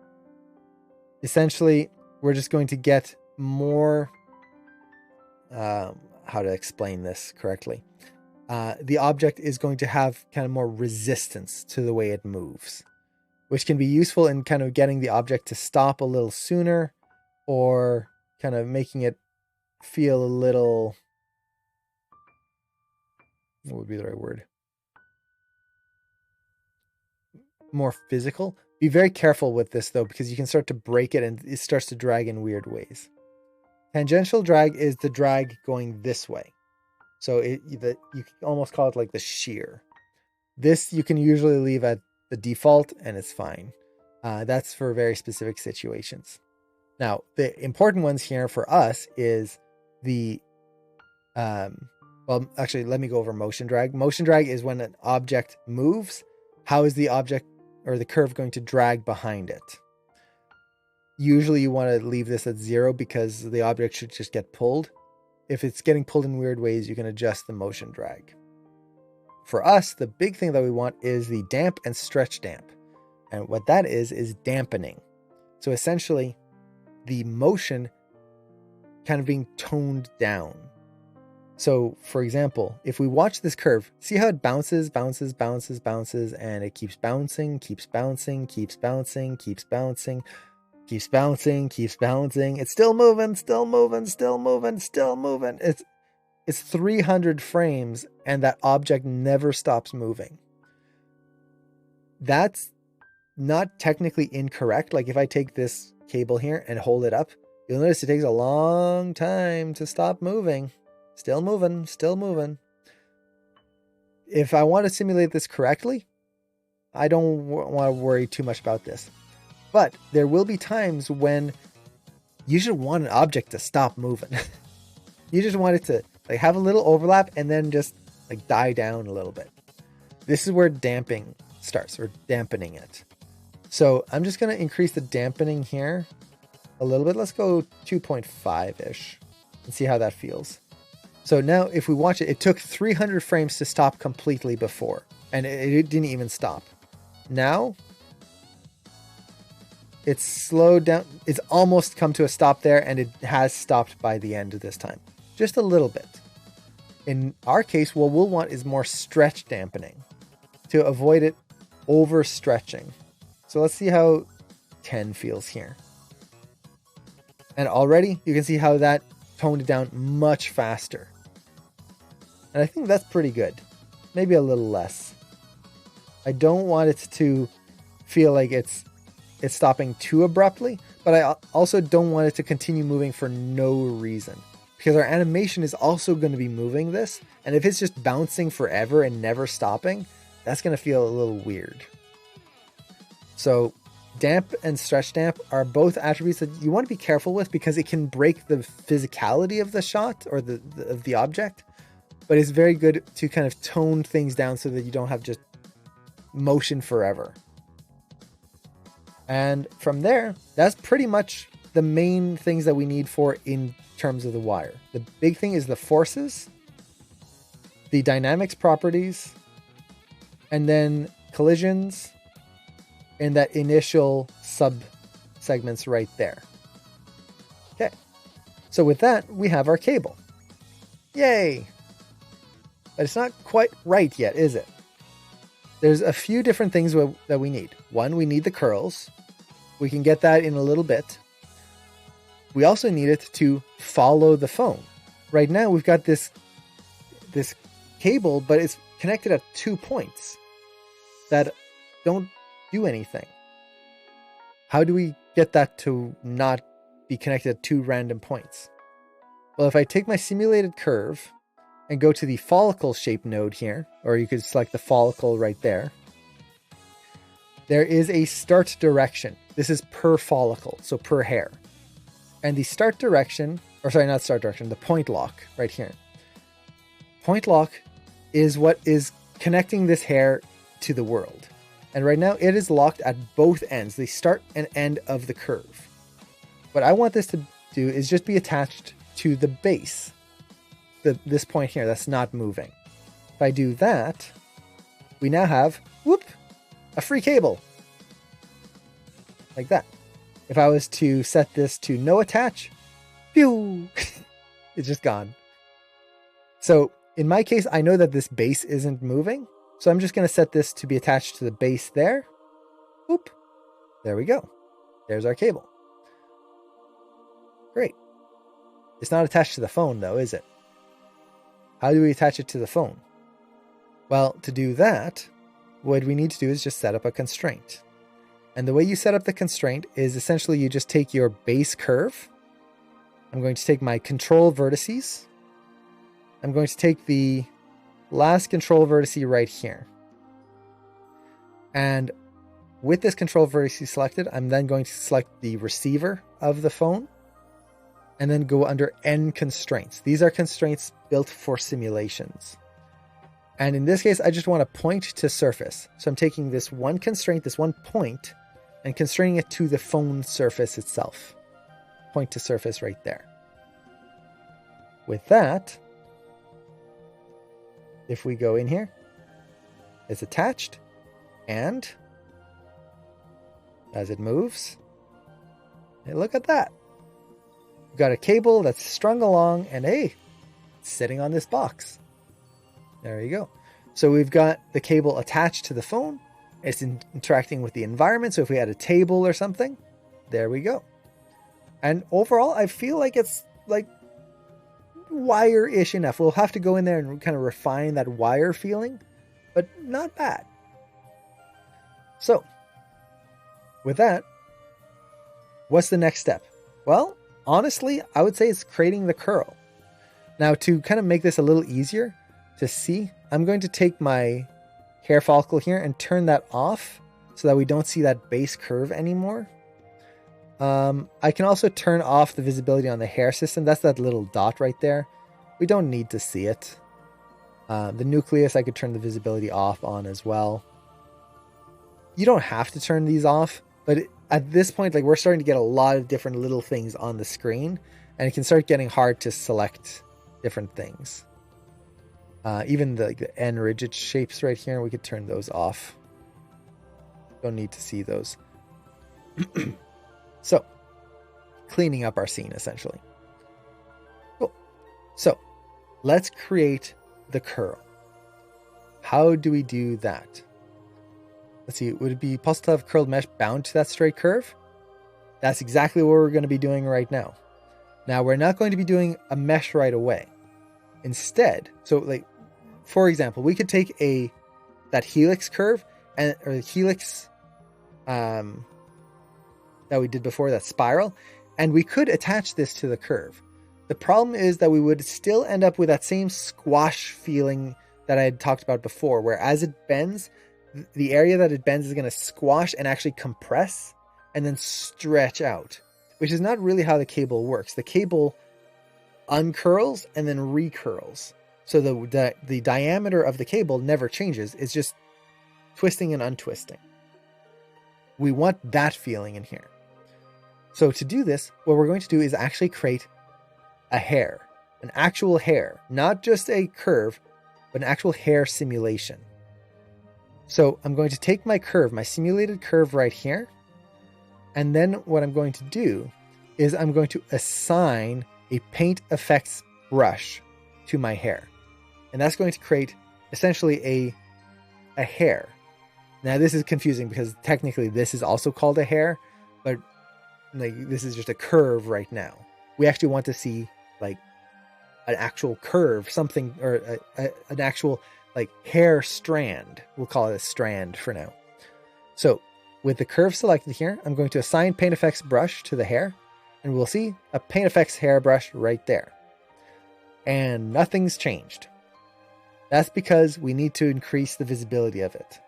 Essentially, we're just going to get more, how to explain this correctly. The object is going to have kind of more resistance to the way it moves, which can be useful in kind of getting the object to stop a little sooner, or kind of making it feel a little, what would be the right word? More physical. Be very careful with this though, because you can start to break it and it starts to drag in weird ways. Tangential drag is the drag going this way. So you can almost call it like the shear. This you can usually leave at the default and it's fine. That's for very specific situations. Now, the important ones here for us is the, well, actually, let me go over motion drag. Motion drag is when an object moves. How is the object or the curve going to drag behind it? Usually you want to leave this at 0 because the object should just get pulled. If it's getting pulled in weird ways, you can adjust the motion drag. For us, the big thing that we want is the damp and stretch damp. And what that is dampening. So essentially, the motion kind of being toned down. So, for example, if we watch this curve, see how it bounces, bounces, bounces, bounces, and it keeps bouncing, keeps bouncing, keeps bouncing, keeps bouncing, keeps bouncing, keeps bouncing. It's still moving, still moving, still moving, still moving. It's 300 frames, and that object never stops moving. That's not technically incorrect. Like if I take this cable here and hold it up, You'll notice it takes a long time to stop moving. Still moving, still moving. If I want to simulate this correctly, I don't want to worry too much about this. But there will be times when you just want an object to stop moving. You just want it to like have a little overlap and then just like die down a little bit. This is where damping starts, or dampening it. So I'm just going to increase the dampening here a little bit. Let's go 2.5-ish and see how that feels. So now if we watch it, it took 300 frames to stop completely before, and it didn't even stop. Now it's slowed down. It's almost come to a stop there, and it has stopped by the end of this time. Just a little bit. In our case, what we'll want is more stretch dampening to avoid it overstretching. So let's see how 10 feels here. And already you can see how that toned it down much faster. And I think that's pretty good. Maybe a little less. I don't want it to feel like it's stopping too abruptly, but I also don't want it to continue moving for no reason. Because our animation is also going to be moving this, and if it's just bouncing forever and never stopping, that's going to feel a little weird. So damp and stretch damp are both attributes that you want to be careful with because it can break the physicality of the shot or of the object, but it's very good to kind of tone things down so that you don't have just motion forever. And from there, that's pretty much the main things that we need for in terms of the wire. The big thing is the forces, the dynamics properties, and then collisions, and that initial sub segments right there. Okay, so with that, we have our cable. Yay! But it's not quite right yet, is it? There's a few different things that we need. One, we need the curls. We can get that in a little bit. We also need it to follow the phone. Right now, we've got this cable, but it's connected at 2 points that don't do anything. How do we get that to not be connected at 2 random points? Well, if I take my simulated curve and go to the follicle shape node here, or you could select the follicle right there, there is a start direction. This is per follicle, so per hair. And the start direction, or sorry, not start direction, the point lock right here. Point lock is what is connecting this hair to the world. And right now it is locked at both ends, the start and end of the curve. What I want this to do is just be attached to the base, this point here that's not moving. If I do that, we now have, whoop, a free cable. Like that. If I was to set this to no attach, pew, it's just gone. So in my case, I know that this base isn't moving. So I'm just going to set this to be attached to the base there. Whoop. There we go. There's our cable. Great. It's not attached to the phone though, is it? How do we attach it to the phone? Well, to do that, what we need to do is just set up a constraint. And the way you set up the constraint is essentially you just take your base curve. I'm going to take my control vertices. I'm going to take the last control vertice right here. And with this control vertice selected, I'm then going to select the receiver of the phone and then go under N constraints. These are constraints built for simulations. And in this case, I just want to point to surface. So I'm taking this one constraint, this one point, and constraining it to the phone surface itself. Point to surface right there. With that, if we go in here, it's attached, and as it moves, hey, look at that. We've got a cable that's strung along, and hey, it's sitting on this box. There you go. So we've got the cable attached to the phone. It's interacting with the environment. So if we had a table or something, there we go. And overall, I feel like it's like wire-ish enough. We'll have to go in there and kind of refine that wire feeling, but not bad. So with that, what's the next step? Well, honestly, I would say it's creating the curl. Now, to kind of make this a little easier to see, I'm going to take my hair follicle here and turn that off so that we don't see that base curve anymore. I can also turn off the visibility on the hair system. That's that little dot right there. We don't need to see it. The nucleus, I could turn the visibility off on as well. You don't have to turn these off, but at this point, like, we're starting to get a lot of different little things on the screen, and it can start getting hard to select different things. Even the N rigid shapes right here, we could turn those off. Don't need to see those. So, cleaning up our scene, essentially. Cool. So, let's create the curl. How do we do that? Let's see, would it be possible to have curled mesh bound to that straight curve? That's exactly what we're going to be doing right now. Now, we're not going to be doing a mesh right away. Instead, so like, for example, we could take that helix curve or the helix that we did before, that spiral, and we could attach this to the curve. The problem is that we would still end up with that same squash feeling that I had talked about before, where as it bends, the area that it bends is going to squash and actually compress and then stretch out, which is not really how the cable works. The cable uncurls and then recurls. So the diameter of the cable never changes. It's just twisting and untwisting. We want that feeling in here. So to do this, what we're going to do is actually create a hair, an actual hair, not just a curve, but an actual hair simulation. So I'm going to take my curve, my simulated curve right here. And then what I'm going to do is I'm going to assign a paint effects brush to my hair. And that's going to create essentially a hair. Now this is confusing because technically this is also called a hair, but like, this is just a curve right now. We actually want to see like an actual curve, something, or an actual like hair strand. We'll call it a strand for now. So with the curve selected here, I'm going to assign paint effects brush to the hair, and we'll see a paint effects hairbrush right there. And nothing's changed. That's because we need to increase the visibility of it.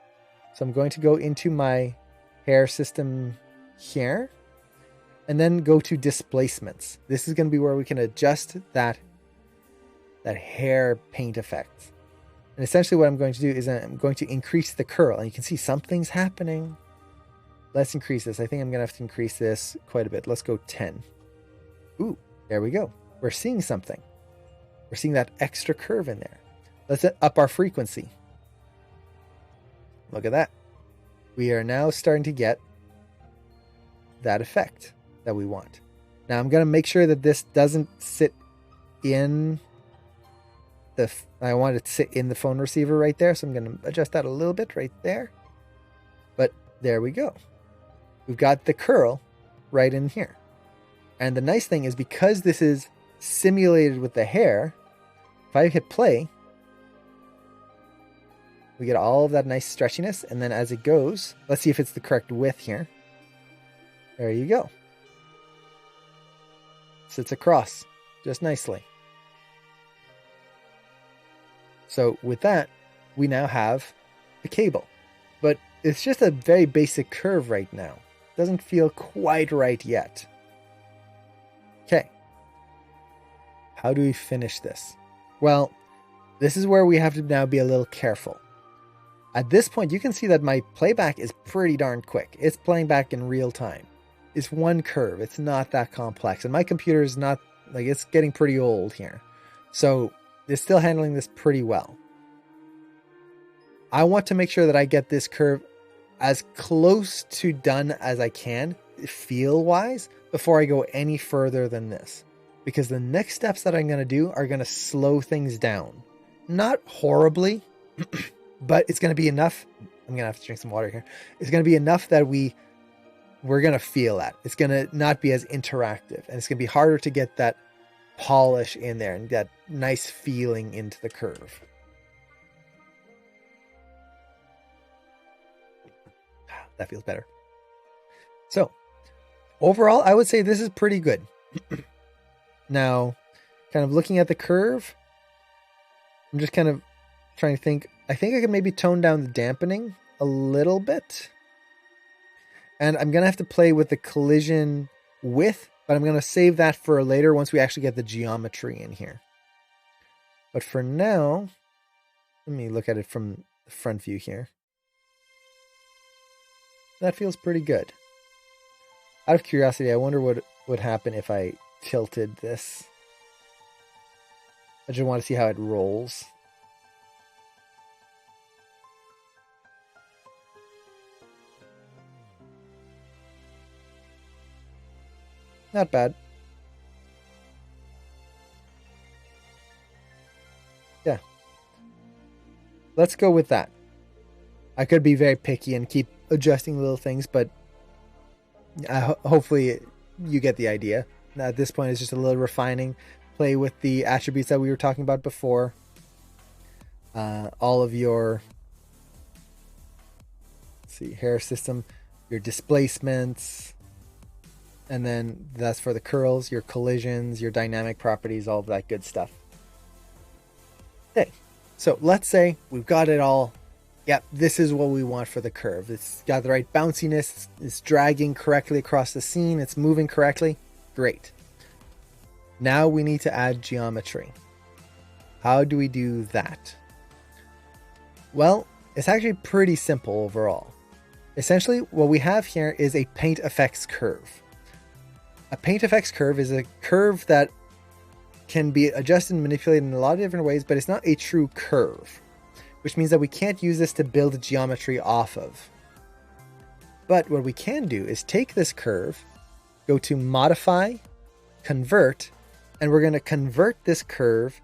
So I'm going to go into my hair system here and then go to displacements. This is going to be where we can adjust that hair paint effect. And essentially what I'm going to do is I'm going to increase the curl, and you can see something's happening. Let's increase this. I think I'm going to have to increase this quite a bit. Let's go 10. Ooh, there we go. We're seeing something. We're seeing that extra curve in there. Let's up our frequency. Look at that. We are now starting to get that effect that we want. Now I'm going to make sure that this doesn't sit in I want it to sit in the phone receiver right there. So I'm going to adjust that a little bit right there. But there we go. We've got the curl right in here. And the nice thing is, because this is simulated with the hair, if I hit play, we get all of that nice stretchiness. And then as it goes, let's see if it's the correct width here. There you go. Sits across just nicely. So with that, we now have the cable. But it's just a very basic curve right now. Doesn't feel quite right yet. Okay. How do we finish this? Well, this is where we have to now be a little careful. At this point, you can see that my playback is pretty darn quick. It's playing back in real time. It's one curve. It's not that complex. And my computer is not, like, it's getting pretty old here. So it's still handling this pretty well. I want to make sure that I get this curve as close to done as I can, feel-wise, before I go any further than this. Because the next steps that I'm going to do are going to slow things down. Not horribly, but it's going to be enough. I'm going to have to drink some water here. It's going to be enough that we're going to feel that. It's going to not be as interactive. And it's going to be harder to get that polish in there and that nice feeling into the curve. That feels better. So overall, I would say this is pretty good. Now, kind of looking at the curve, I'm just kind of trying to think. I think I could maybe tone down the dampening a little bit. And I'm going to have to play with the collision width, but I'm going to save that for later once we actually get the geometry in here. But for now, let me look at it from the front view here. That feels pretty good. Out of curiosity, I wonder what would happen if I tilted this. I just want to see how it rolls. Not bad. Yeah. Let's go with that. I could be very picky and keep adjusting little things, but hopefully you get the idea. At this point, it's just a little refining. Play with the attributes that we were talking about before. All of your, let's see, hair system, your displacements, and then that's for the curls, your collisions, your dynamic properties, all of that good stuff. Okay, so let's say we've got it all. Yep, this is what we want for the curve. It's got the right bounciness, it's dragging correctly across the scene, it's moving correctly. Great. Now we need to add geometry. How do we do that? Well, it's actually pretty simple overall. Essentially, what we have here is a paint effects curve. A paint effects curve is a curve that can be adjusted and manipulated in a lot of different ways, but it's not a true curve, which means that we can't use this to build geometry off of. But what we can do is take this curve, go to modify, convert, and we're going to convert this curve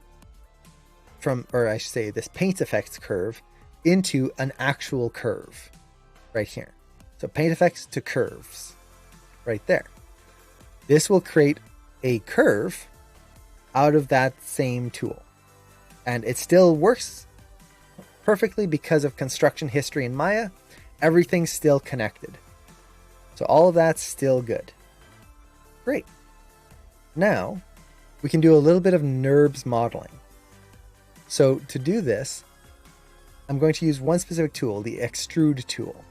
from, or I should say this paint effects curve, into an actual curve right here. So paint effects to curves right there. This will create a curve out of that same tool. And it still works perfectly because of construction history in Maya. Everything's still connected. So all of that's still good. Great. Now we can do a little bit of NURBS modeling. So to do this, I'm going to use one specific tool, the extrude tool.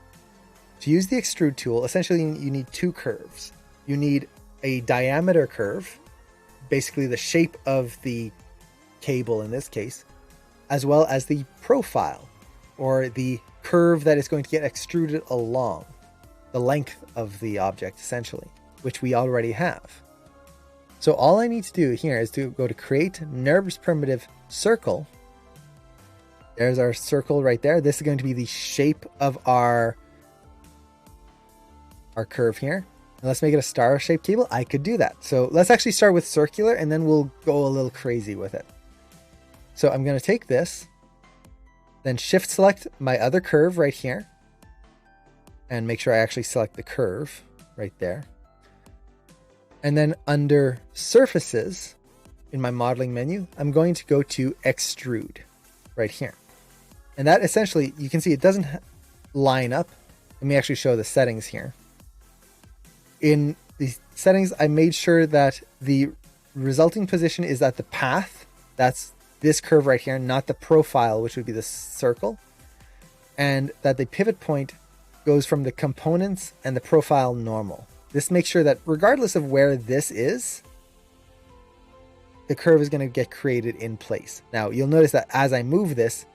To use the extrude tool, essentially you need two curves. You need a diameter curve, basically the shape of the cable in this case, as well as the profile, or the curve that is going to get extruded along, the length of the object essentially, which we already have. So all I need to do here is to go to create NURBS primitive circle. There's our circle right there. This is going to be the shape of our curve here. And let's make it a star-shaped cable. I could do that. So let's actually start with circular, and then we'll go a little crazy with it. So I'm going to take this, then shift select my other curve right here, and make sure I actually select the curve right there. And then under surfaces in my modeling menu, I'm going to go to extrude right here. And that essentially, you can see it doesn't line up. Let me actually show the settings here. In the settings, I made sure that the resulting position is at the path. That's this curve right here, not the profile, which would be the circle. And that the pivot point goes from the components and the profile normal. This makes sure that regardless of where this is, the curve is going to get created in place. Now, you'll notice that as I move this,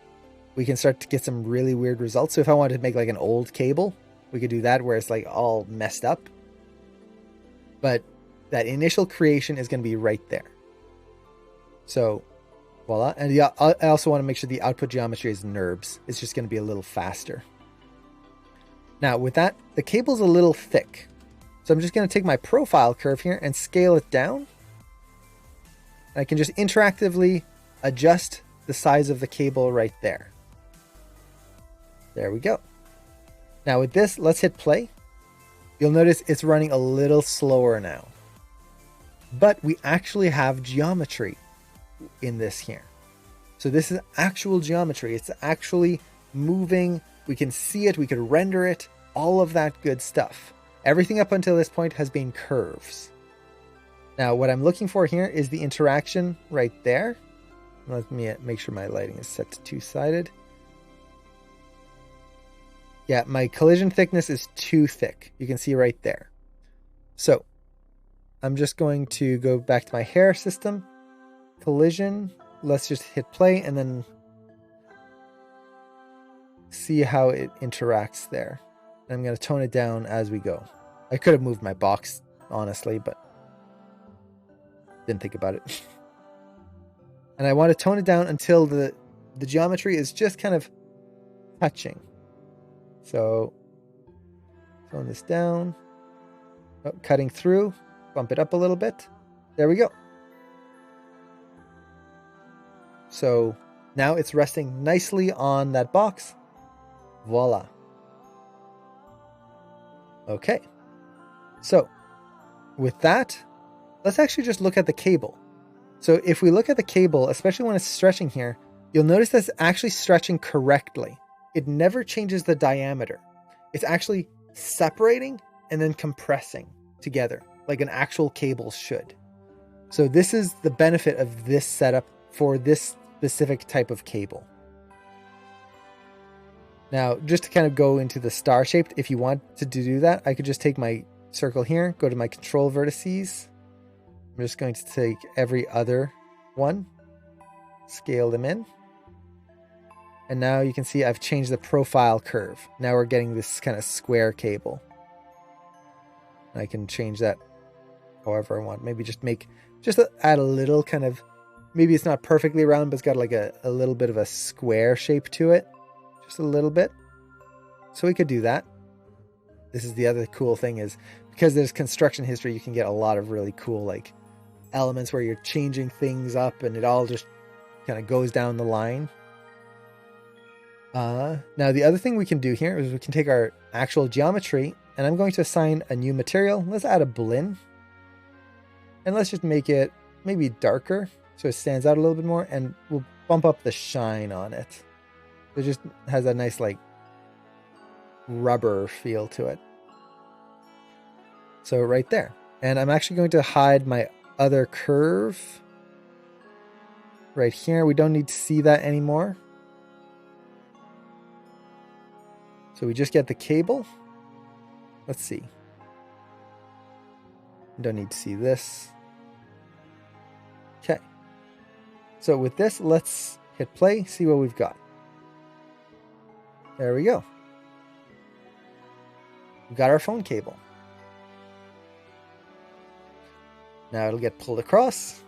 we can start to get some really weird results. So if I wanted to make like an old cable, we could do that where it's like all messed up. But that initial creation is going to be right there. So voila. And yeah, I also want to make sure the output geometry is NURBS. It's just going to be a little faster. Now with that, the cable's a little thick. So I'm just going to take my profile curve here and scale it down. I can just interactively adjust the size of the cable right there. There we go. Now with this, let's hit play. You'll notice it's running a little slower now. But we actually have geometry in this here. So this is actual geometry. It's actually moving. We can see it. We could render it. All of that good stuff. Everything up until this point has been curves. Now, what I'm looking for here is the interaction right there. Let me make sure my lighting is set to two-sided. Yeah, my collision thickness is too thick. You can see right there. So I'm just going to go back to my hair system. Collision. Let's just hit play and then see how it interacts there. I'm going to tone it down as we go. I could have moved my box, honestly, but didn't think about it. And I want to tone it down until the geometry is just kind of touching. So tone this down. Oh, cutting through. Bump it up a little bit. There we go. So now it's resting nicely on that box. Voila. Okay. So with that, let's actually just look at the cable. So if we look at the cable, especially when it's stretching here, you'll notice that it's actually stretching correctly. It never changes the diameter. It's actually separating and then compressing together like an actual cable should. So this is the benefit of this setup for this specific type of cable. Now, just to kind of go into the star shaped, if you want to do that, I could just take my circle here, go to my control vertices. I'm just going to take every other one, scale them in. And now you can see I've changed the profile curve. Now we're getting this kind of square cable. I can change that however I want. Maybe just add a little kind of, maybe it's not perfectly round, but it's got like a little bit of a square shape to it. Just a little bit. So we could do that. This is the other cool thing is because there's construction history, you can get a lot of really cool like elements where you're changing things up and it all just kind of goes down the line. Now the other thing we can do here is we can take our actual geometry and I'm going to assign a new material. Let's add a blinn. And let's just make it maybe darker so it stands out a little bit more and we'll bump up the shine on it. It just has a nice like rubber feel to it. So right there. And I'm actually going to hide my other curve right here. We don't need to see that anymore. So we just get the cable. Let's see. Don't need to see this. Okay. So with this, let's hit play, see what we've got. There we go. We've got our phone cable. Now it'll get pulled across.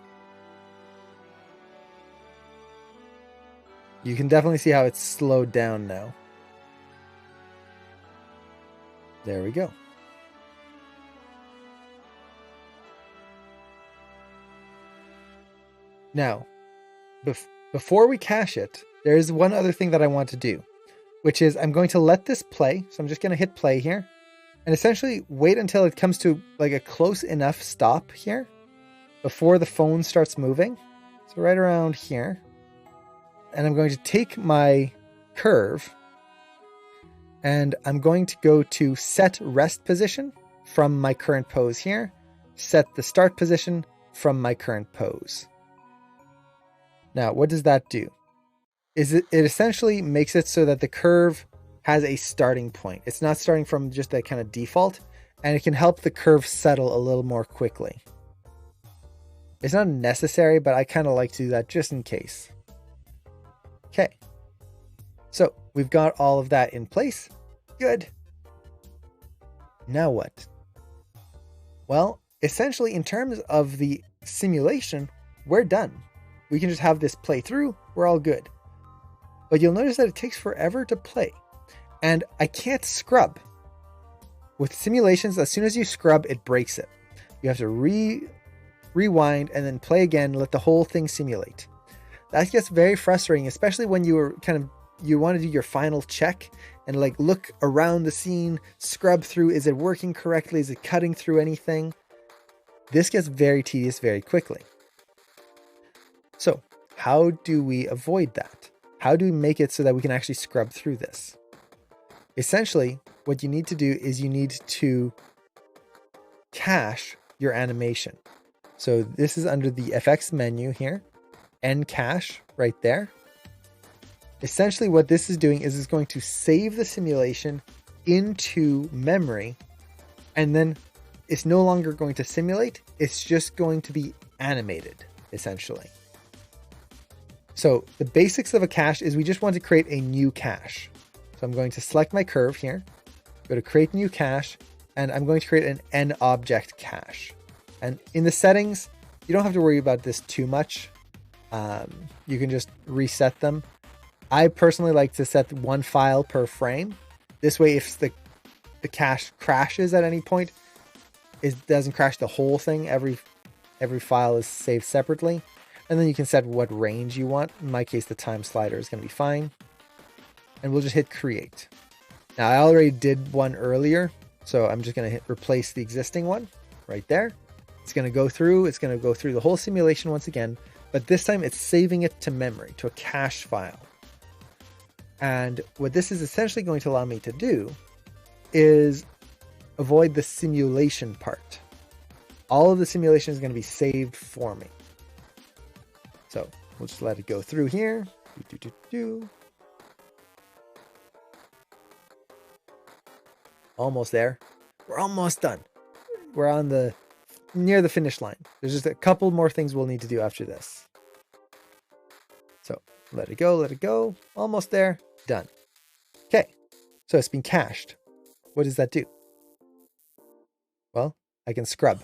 You can definitely see how it's slowed down now. There we go. Now, before we cache it, there's one other thing that I want to do, which is I'm going to let this play. So I'm just going to hit play here and essentially wait until it comes to like a close enough stop here before the phone starts moving. So right around here. And I'm going to take my curve and I'm going to go to set rest position from my current pose here, set the start position from my current pose. Now, what does that do? It essentially makes it so that the curve has a starting point. It's not starting from just that kind of default, and it can help the curve settle a little more quickly. It's not necessary, but I kind of like to do that just in case. Okay. So we've got all of that in place. Good. Now what? Well, essentially in terms of the simulation, we're done. We can just have this play through. We're all good. But you'll notice that it takes forever to play. And I can't scrub. With simulations, as soon as you scrub, it breaks it. You have to rewind and then play again, let the whole thing simulate. That gets very frustrating, especially when you want to do your final check and like look around the scene, scrub through, is it working correctly? Is it cutting through anything? This gets very tedious very quickly. So how do we avoid that? How do we make it so that we can actually scrub through this? Essentially, what you need to do is you need to cache your animation. So this is under the FX menu here, End Cache right there. Essentially what this is doing is it's going to save the simulation into memory, and then it's no longer going to simulate. It's just going to be animated, essentially. So the basics of a cache is we just want to create a new cache. So I'm going to select my curve here, go to create new cache, and I'm going to create an N object cache. And in the settings, you don't have to worry about this too much. You can just reset them. I personally like to set 1 file per frame. This way, if the cache crashes at any point, it doesn't crash the whole thing. Every file is saved separately. And then you can set what range you want. In my case, the time slider is going to be fine. And we'll just hit create. Now, I already did one earlier, so I'm just going to hit replace the existing one right there. It's going to go through. It's going to go through the whole simulation once again. But this time, it's saving it to memory, to a cache file. And what this is essentially going to allow me to do is avoid the simulation part. All of the simulation is going to be saved for me. So we'll just let it go through here. Almost there. We're almost done. We're on near the finish line. There's just a couple more things we'll need to do after this. So let it go. Almost there. Done. Okay. So it's been cached. What does that do? Well, I can scrub.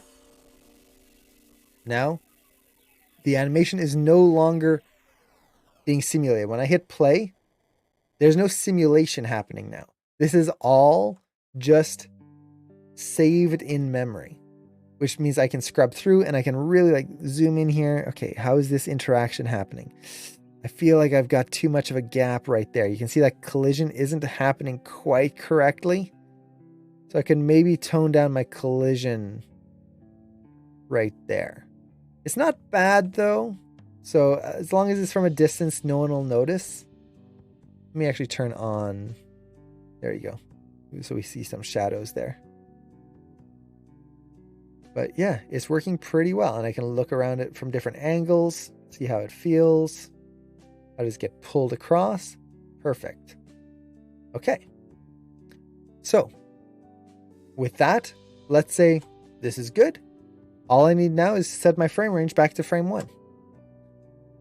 Now, the animation is no longer being simulated. When I hit play, there's no simulation happening now. This is all just saved in memory, which means I can scrub through and I can really zoom in here. Okay, how is this interaction happening? I feel like I've got too much of a gap right there. You can see that collision isn't happening quite correctly. So I can maybe tone down my collision right there. It's not bad though. So as long as it's from a distance, no one will notice. Let me actually turn on. There you go. So we see some shadows there. But yeah, it's working pretty well. And I can look around it from different angles, see how it feels. How does it get pulled across? Perfect. Okay. So with that, let's say this is good. All I need now is set my frame range back to frame 1.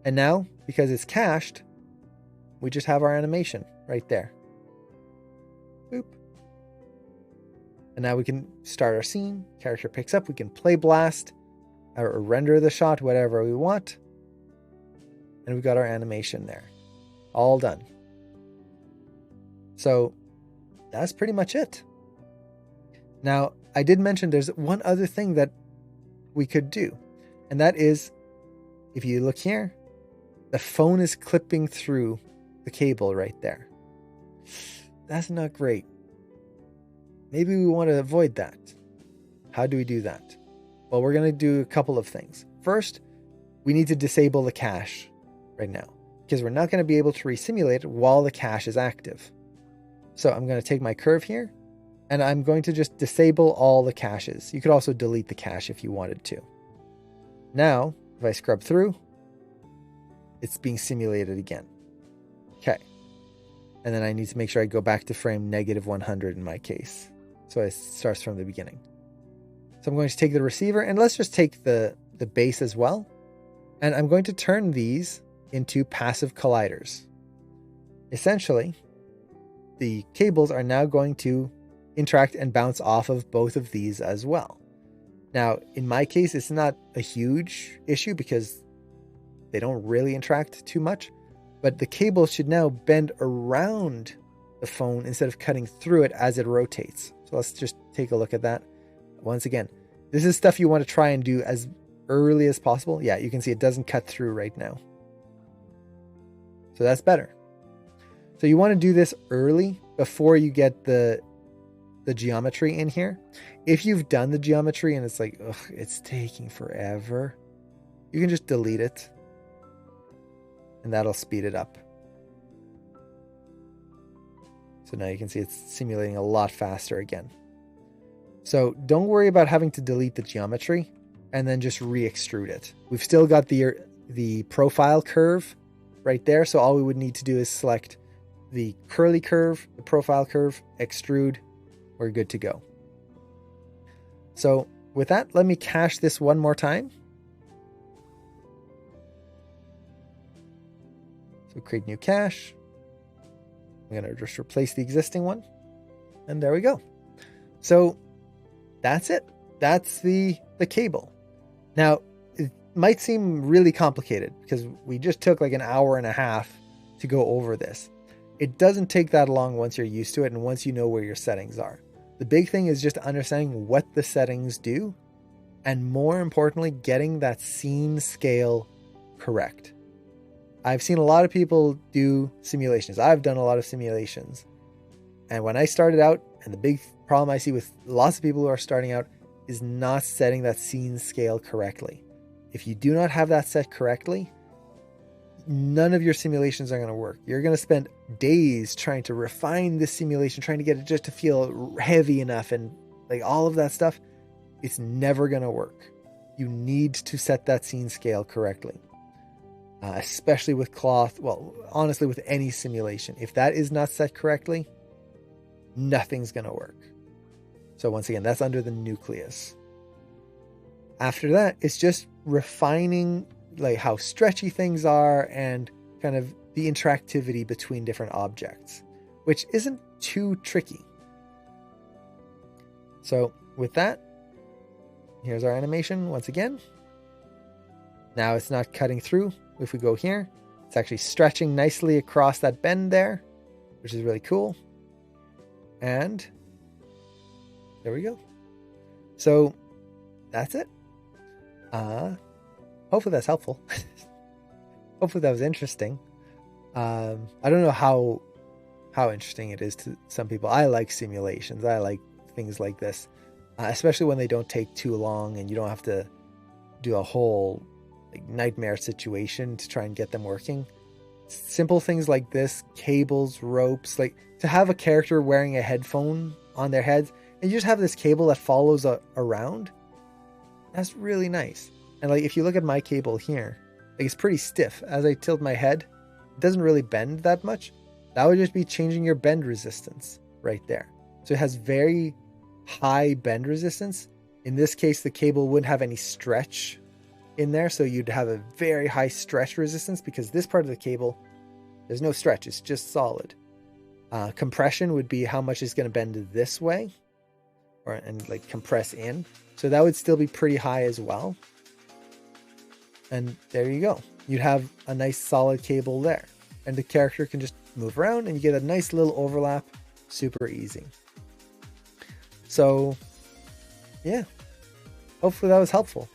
And now, because it's cached, we just have our animation right there. Boop. And now we can start our scene. Character picks up. We can play blast or render the shot, whatever we want. And we've got our animation there. All done. So that's pretty much it. Now, I did mention there's one other thing that we could do. And that is, if you look here, the phone is clipping through the cable right there. That's not great. Maybe we want to avoid that. How do we do that? Well, we're going to do a couple of things. First, we need to disable the cache right now, because we're not going to be able to resimulate it while the cache is active. So I'm going to take my curve here, and I'm going to just disable all the caches. You could also delete the cache if you wanted to. Now, if I scrub through, it's being simulated again. Okay. And then I need to make sure I go back to frame -100 in my case. So it starts from the beginning. So I'm going to take the receiver, and let's just take the base as well. And I'm going to turn these into passive colliders. Essentially, the cables are now going to interact and bounce off of both of these as well. Now, in my case, it's not a huge issue because they don't really interact too much, but the cable should now bend around the phone instead of cutting through it as it rotates. So let's just take a look at that. Once again, this is stuff you want to try and do as early as possible. Yeah, you can see it doesn't cut through right now. So that's better. So you want to do this early before you get the geometry in here. If you've done the geometry and it's like, ugh, it's taking forever, you can just delete it and that'll speed it up. So now you can see it's simulating a lot faster again. So don't worry about having to delete the geometry. and then just re-extrude it. We've still got the profile curve right there. So all we would need to do is select the curly curve, the profile curve, extrude. We're good to go. So with that, let me cache this one more time. So create new cache. I'm going to just replace the existing one. And there we go. So that's it. That's the cable. Now, it might seem really complicated because we just took like an hour and a half to go over this. It doesn't take that long once you're used to it and once you know where your settings are. The big thing is just understanding what the settings do, and more importantly, getting that scene scale correct. I've seen a lot of people do simulations. I've done a lot of simulations. And when I started out, and the big problem I see with lots of people who are starting out is not setting that scene scale correctly. If you do not have that set correctly, none of your simulations are going to work. You're going to spend days trying to refine this simulation, trying to get it just to feel heavy enough and like all of that stuff. It's never going to work. You need to set that scene scale correctly, especially with cloth. Well, honestly, with any simulation, if that is not set correctly, nothing's going to work. So once again, that's under the nucleus. After that, it's just refining like how stretchy things are and kind of the interactivity between different objects, which isn't too tricky. So with that, here's our animation once again. Now it's not cutting through. If we go here, it's actually stretching nicely across that bend there, which is really cool. And there we go. So that's it. Hopefully that's helpful. Hopefully that was interesting. I don't know how interesting it is to some people. I like simulations. I like things like this, especially when they don't take too long and you don't have to do a whole like nightmare situation to try and get them working. Simple things like this, cables, ropes, like to have a character wearing a headphone on their heads and you just have this cable that follows around. That's really nice. And like if you look at my cable here, like it's pretty stiff. As I tilt my head, it doesn't really bend that much. That would just be changing your bend resistance right there. So it has very high bend resistance. In this case, the cable wouldn't have any stretch in there. So you'd have a very high stretch resistance because this part of the cable, there's no stretch. It's just solid. Compression would be how much is going to bend this way and like compress in. So that would still be pretty high as well. And there you go. You'd have a nice solid cable there. And the character can just move around and you get a nice little overlap. Super easy. So, yeah. Hopefully that was helpful.